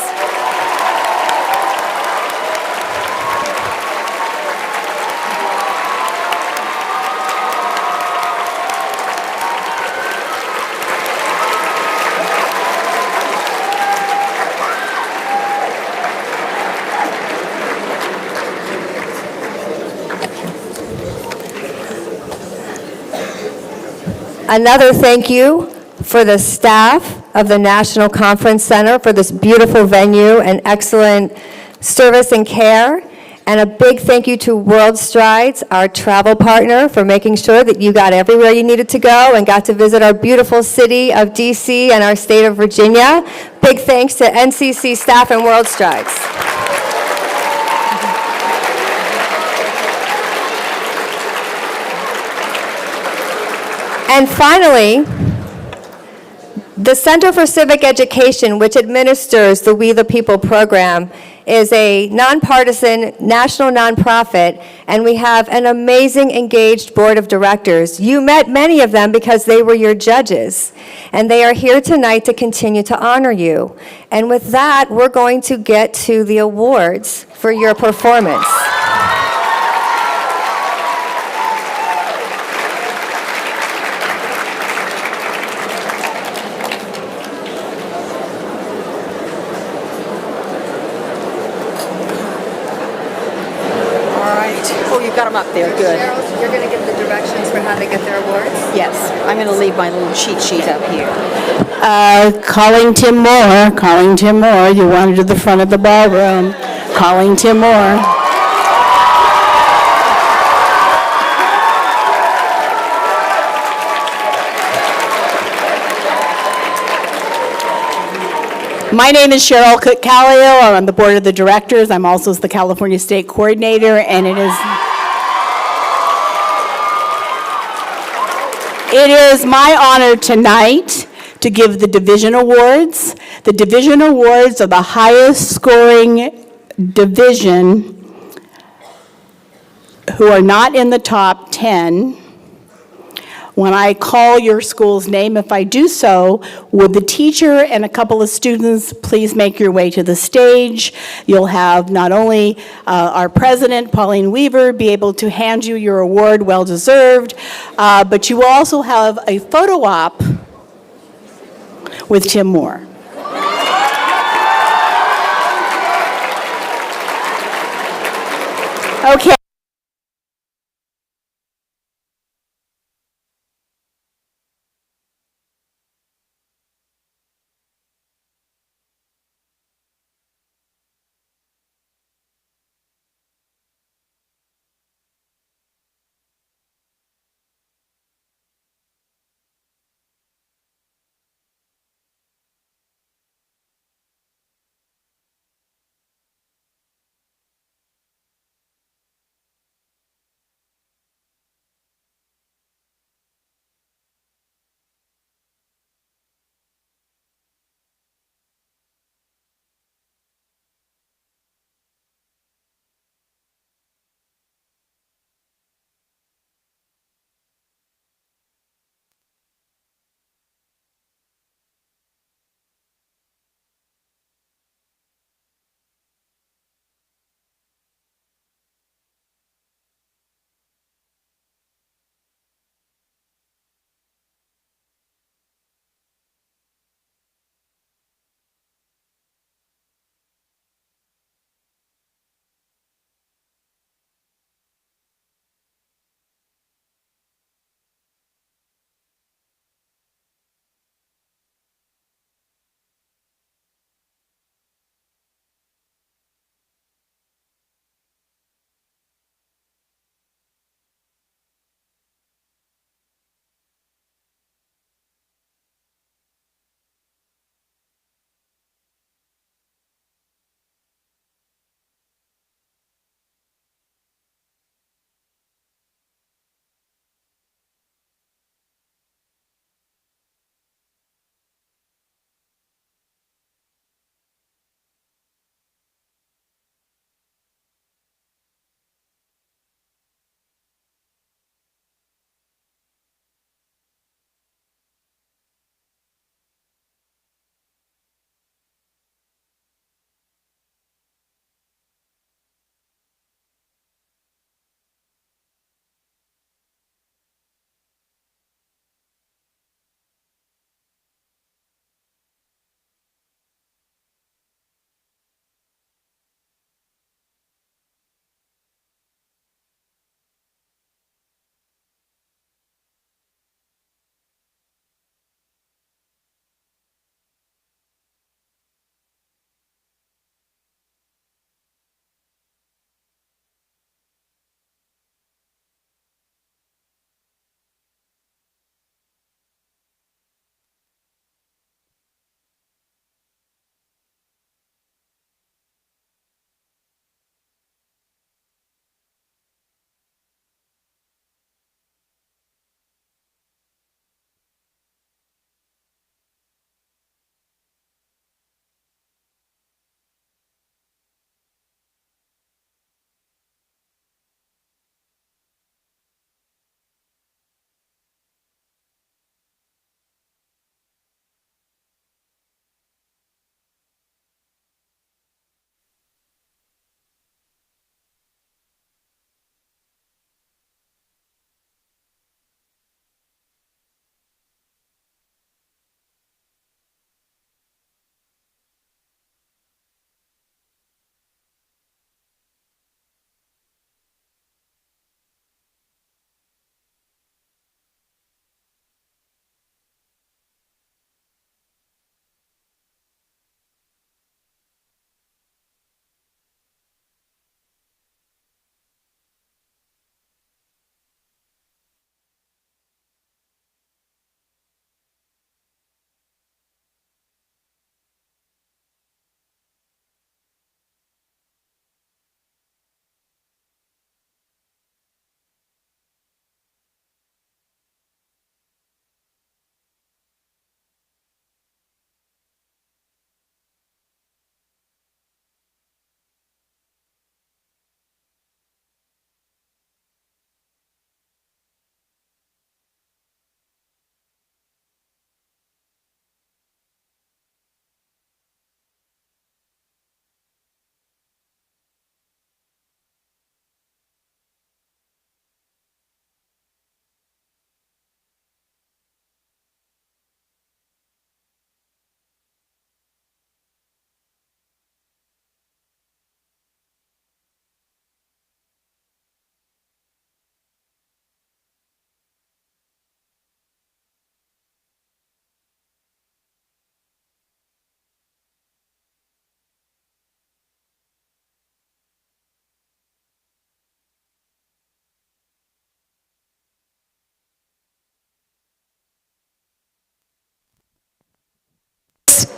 Another thank you for the staff of the National Conference Center for this beautiful venue and excellent service and care. And a big thank you to World Strides, our travel partner, for making sure that you got everywhere you needed to go and got to visit our beautiful city of DC and our state of Virginia. Big thanks to NCC staff and World Strides. And finally, The Center for Civic Education, which administers the We the People program, is a nonpartisan national nonprofit, and we have an amazing engaged board of directors. You met many of them because they were your judges, and they are here tonight to continue to honor you. And with that, we're going to get to the awards for your performance. Oh, you've got them up there, good. Cheryl, you're going to give the directions for how they get their awards? Yes, I'm going to leave my little cheat sheet up here. Calling Tim Moore, you wanted to the front of the ballroom. Calling Tim Moore. My name is Cheryl Cook-Callio. I'm on the board of the directors. I'm also the California State Coordinator, and it is my honor tonight to give the division awards. The division awards are the highest scoring division who are not in the top 10. When I call your school's name, if I do so, would the teacher and a couple of students please make your way to the stage? You'll have not only our president, Pauline Weaver, be able to hand you your award, well deserved, but you will also have a photo op with Tim Moore. Okay.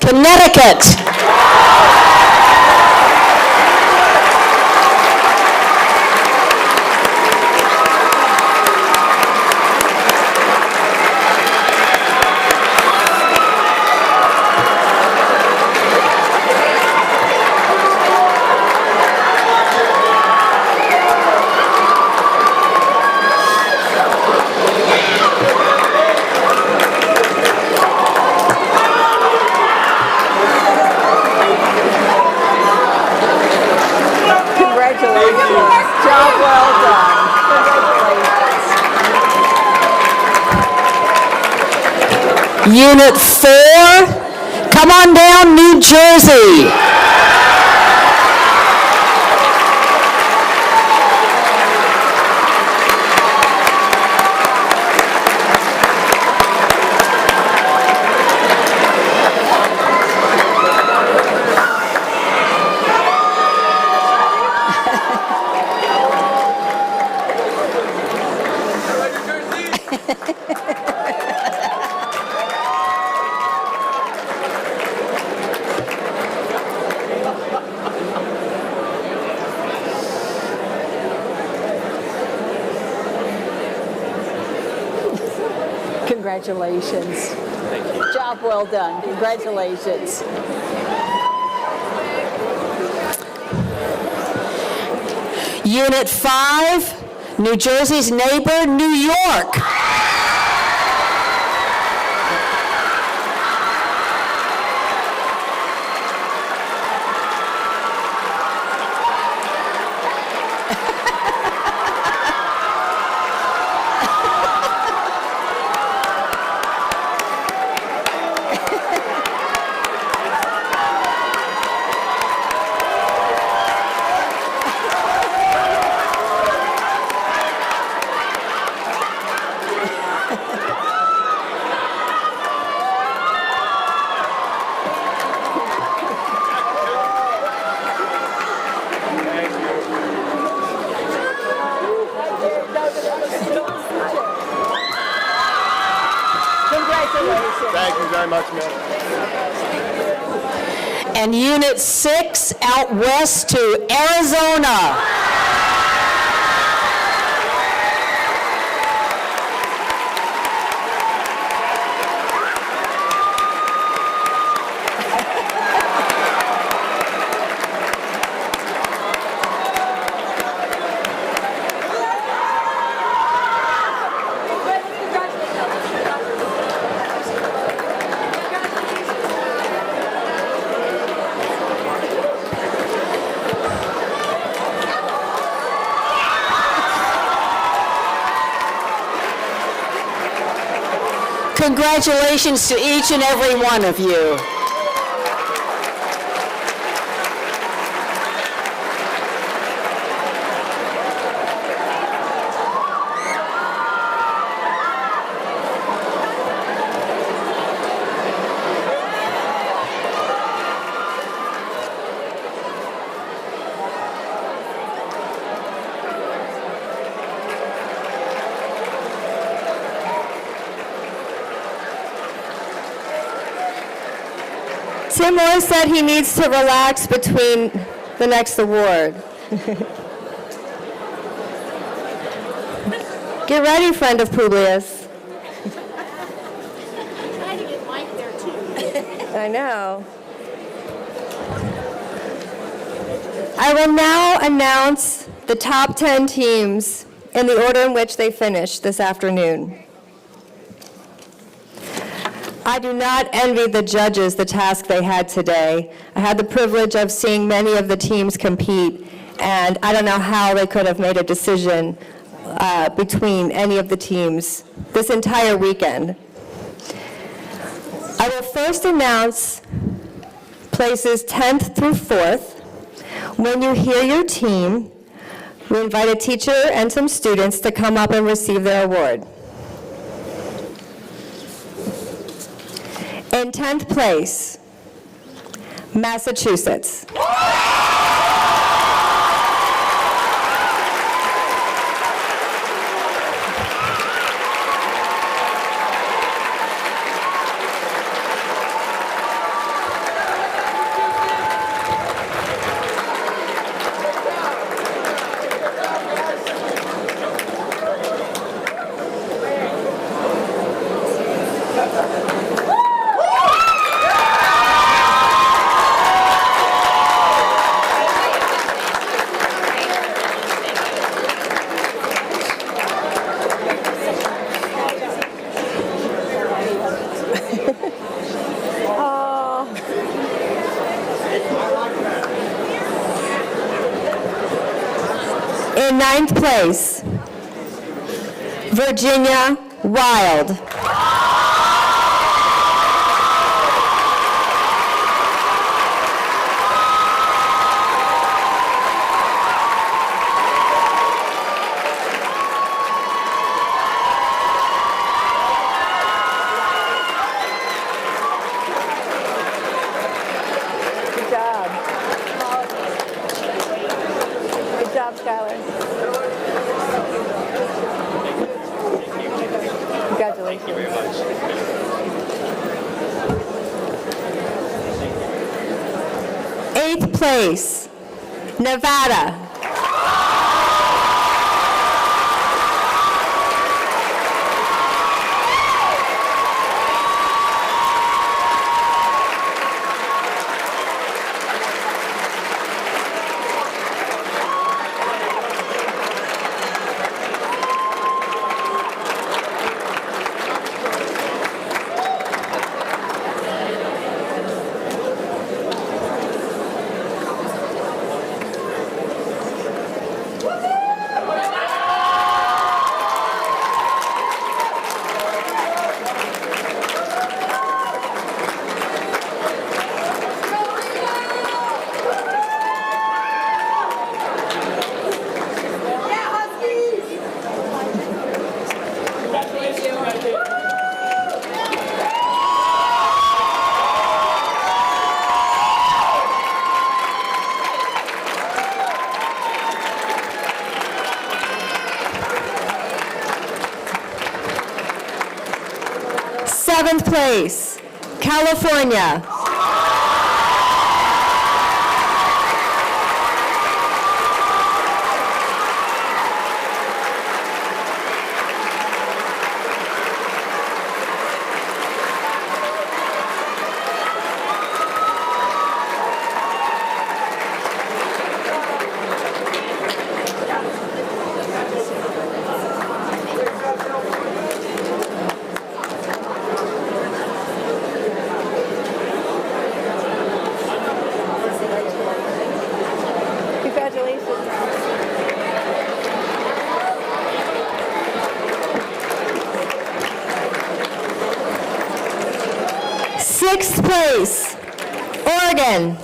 Connecticut. Job well done. Congratulations. Unit 4, come on down, New Jersey. Congratulations. Thank you. Job well done. Congratulations. Unit 5, New Jersey's neighbor, New York. Congratulations. Thank you very much, Mel. And Unit 6 out west to Arizona. Congratulations to each and every one of you. Tim Moore said he needs to relax between the next award. Get ready, friend of Publius. I know. I will now announce the top 10 teams in the order in which they finished this afternoon. I do not envy the judges the task they had today. I had the privilege of seeing many of the teams compete, and I don't know how they could have made a decision between any of the teams this entire weekend. I will first announce places 10th through 4th. When you hear your team, we invite a teacher and some students to come up and receive their award. In 10th place, Massachusetts. In 9th place, Virginia Wild. Good job. Good job, Skylar. Congratulations. Thank you very much. 8th place, Nevada. Seventh place, California. Sixth place, Oregon.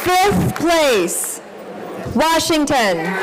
Fifth place, Washington.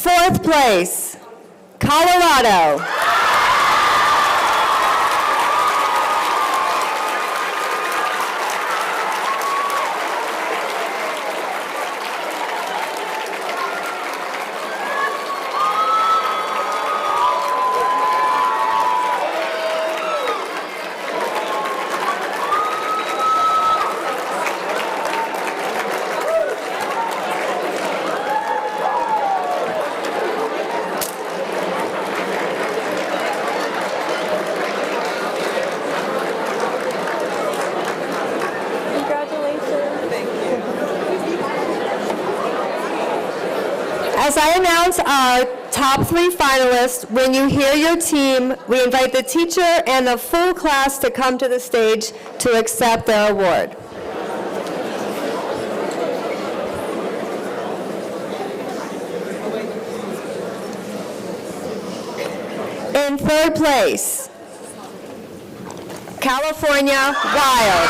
Fourth place, Colorado. As I announce our top 3 finalists, when you hear your team, we invite the teacher and the full class to come to the stage to accept their award. In 3rd place, California Wild.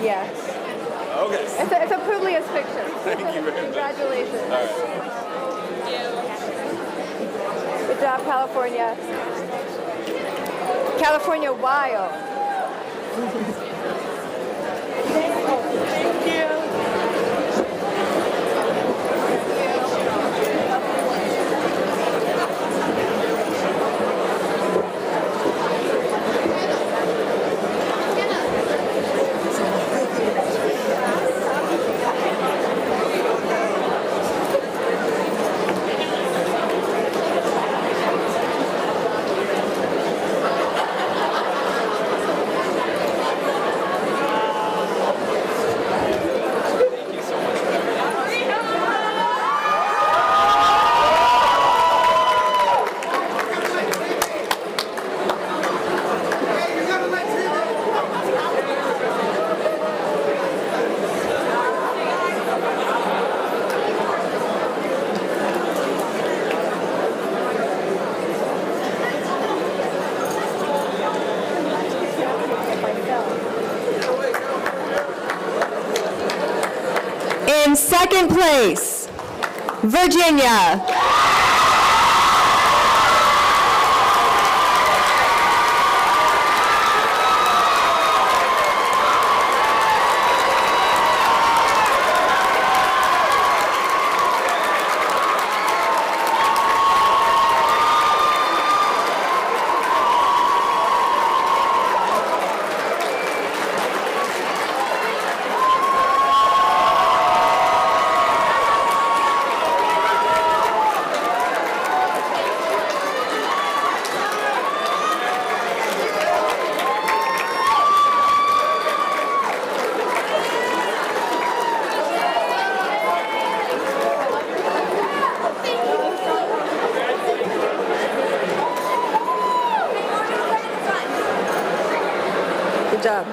Yes. Okay. It's a Publius picture. Thank you very much. Congratulations. All right. Good job, California. California Wild. Thank you. In 2nd place, Virginia. Good job.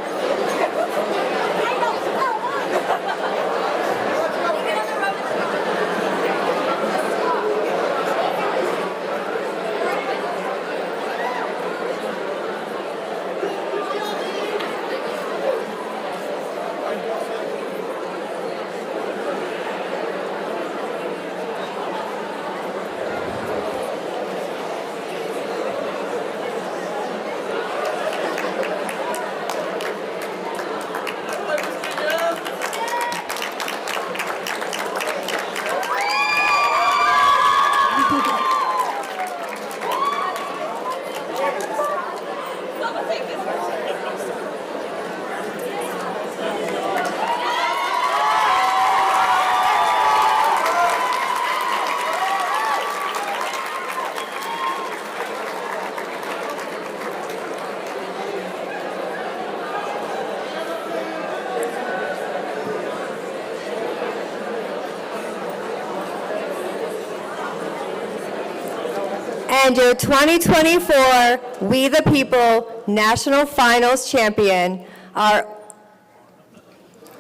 And your 2024 We the People National Finals champion are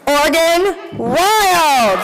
Oregon Wild.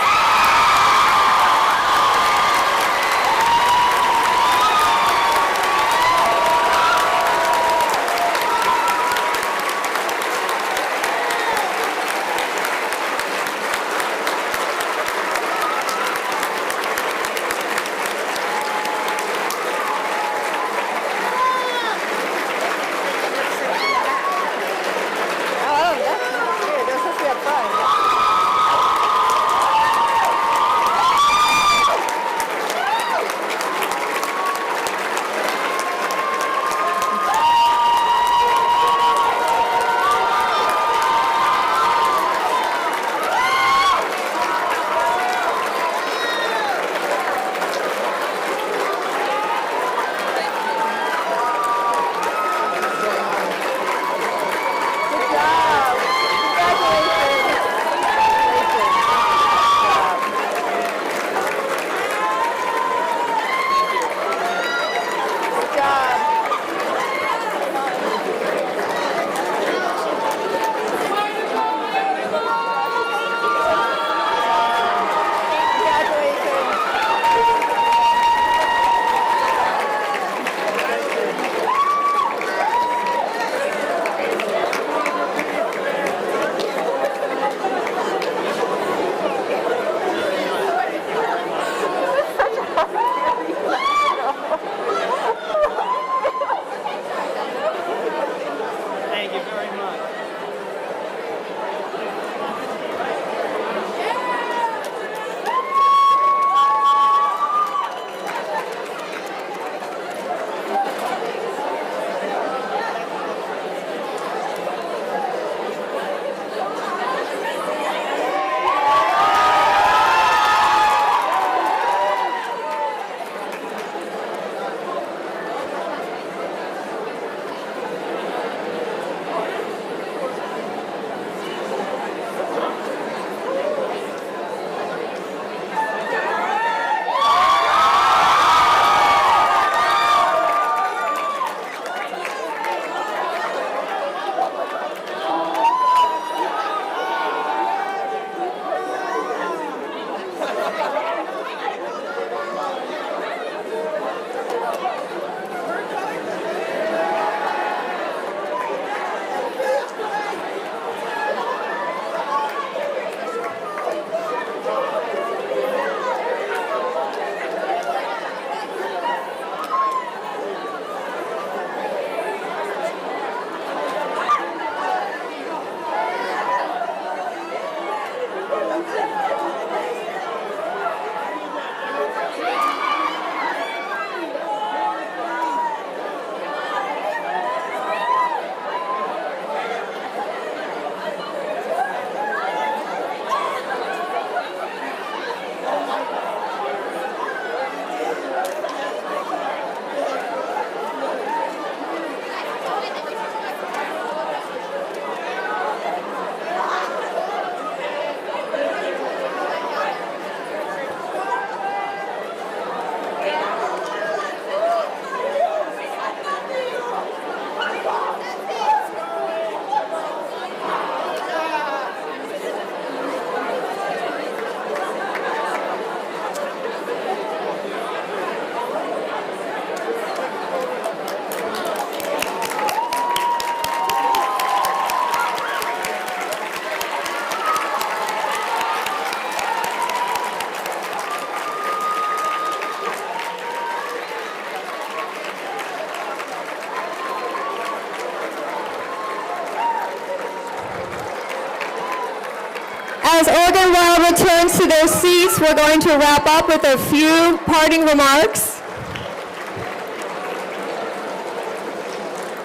release, we're going to wrap up with a few parting remarks.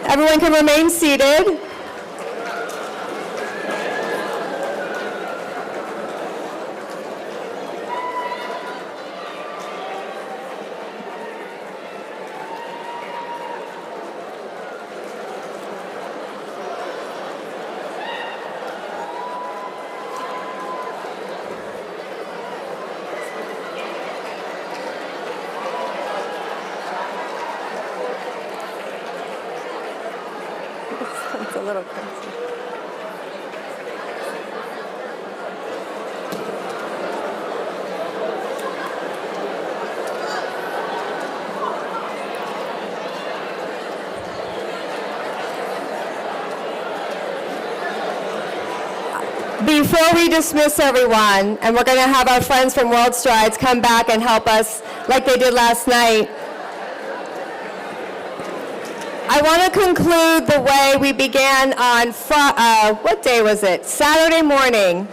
Everyone can remain seated. It's a little crazy. Before we dismiss everyone, and we're going to have our friends from World Strides come back and help us like they did last night, I want to conclude the way we began on, what day was it? Saturday morning,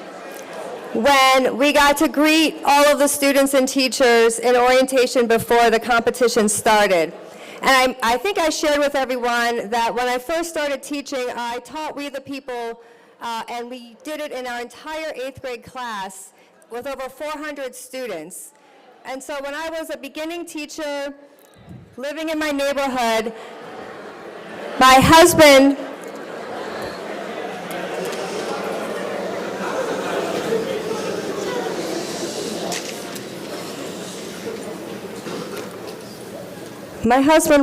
when we got to greet all of the students and teachers in orientation before the competition started. And I think I shared with everyone that when I first started teaching, I taught We the People, and we did it in our entire 8th grade class with over 400 students. And so when I was a beginning teacher living in my neighborhood, my husband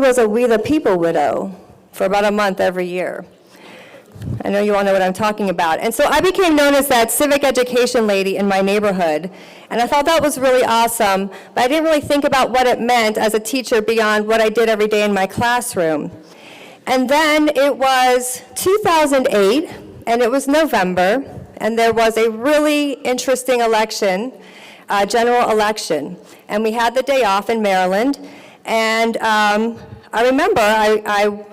was a We the People widow for about a month every year. I know you all know what I'm talking about. And so I became known as that civic education lady in my neighborhood. And I thought that was really awesome, but I didn't really think about what it meant as a teacher beyond what I did every day in my classroom. And then it was 2008, and it was November, and there was a really interesting election, general election. And we had the day off in Maryland, and I remember I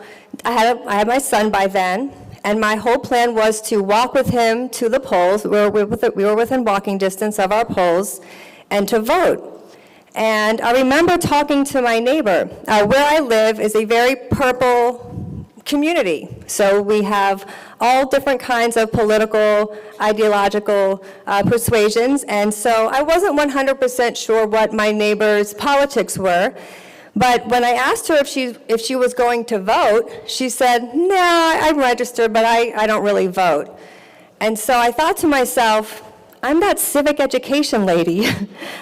had my son by then, and my whole plan was to walk with him to the polls. We were within walking distance of our polls, and to vote. And I remember talking to my neighbor. Where I live is a very purple community. So we have all different kinds of political, ideological persuasions. And so I wasn't 100% sure what my neighbor's politics were. But when I asked her if she was going to vote, she said, "No, I'm registered, but I don't really vote." And so I thought to myself, I'm that civic education lady.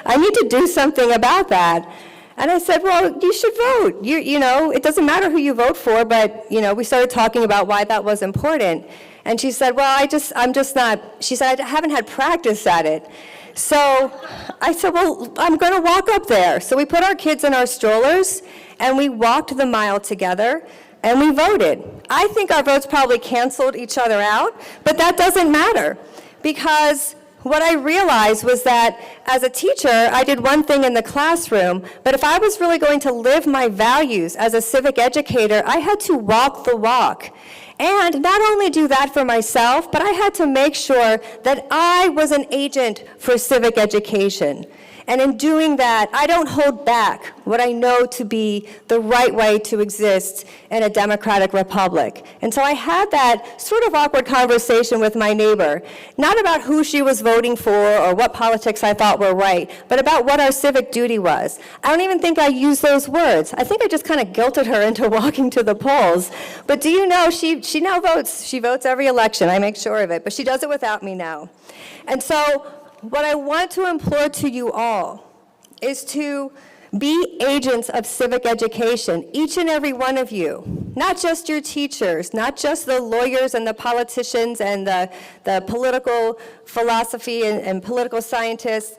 I need to do something about that. And I said, well, you should vote. You know, it doesn't matter who you vote for, but, you know, we started talking about why that was important. And she said, well, I'm just not, she said, I haven't had practice at it. So I said, well, I'm going to walk up there. So we put our kids in our strollers, and we walked the mile together, and we voted. I think our votes probably canceled each other out, but that doesn't matter, because what I realized was that as a teacher, I did one thing in the classroom, but if I was really going to live my values as a civic educator, I had to walk the walk. And not only do that for myself, but I had to make sure that I was an agent for civic education. And in doing that, I don't hold back what I know to be the right way to exist in a democratic republic. And so I had that sort of awkward conversation with my neighbor, not about who she was voting for or what politics I thought were right, but about what our civic duty was. I don't even think I used those words. I think I just kind of guilted her into walking to the polls. But do you know, she now votes. She votes every election. I make sure of it. But she does it without me now. And so what I want to implore to you all is to be agents of civic education, each and every one of you, not just your teachers, not just the lawyers and the politicians and the political philosophy and political scientists.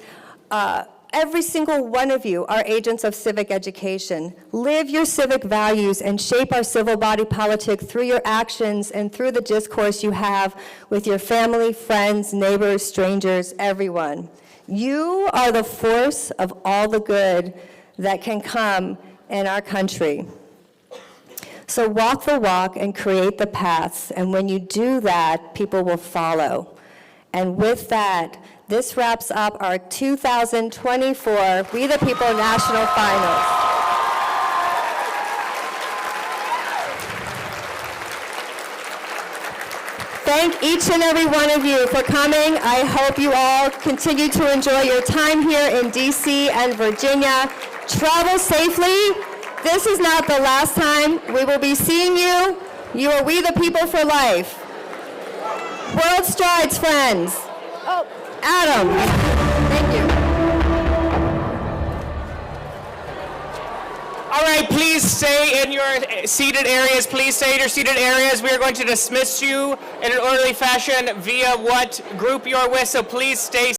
Every single one of you are agents of civic education. Live your civic values and shape our civil body politic through your actions and through the discourse you have with your family, friends, neighbors, strangers, everyone. You are the force of all the good that can come in our country. So walk the walk and create the paths, and when you do that, people will follow. And with that, This wraps up our 2024 We the People National Finals. Thank each and every one of you for coming. I hope you all continue to enjoy your time here in DC and Virginia. Travel safely. This is not the last time we will be seeing you. You are We the People for life. World strides, friends. Oh, Adam. Thank you. All right, please stay in your seated areas. Please stay in your seated areas. We are going to dismiss you in an orderly fashion via what group you're with, so please stay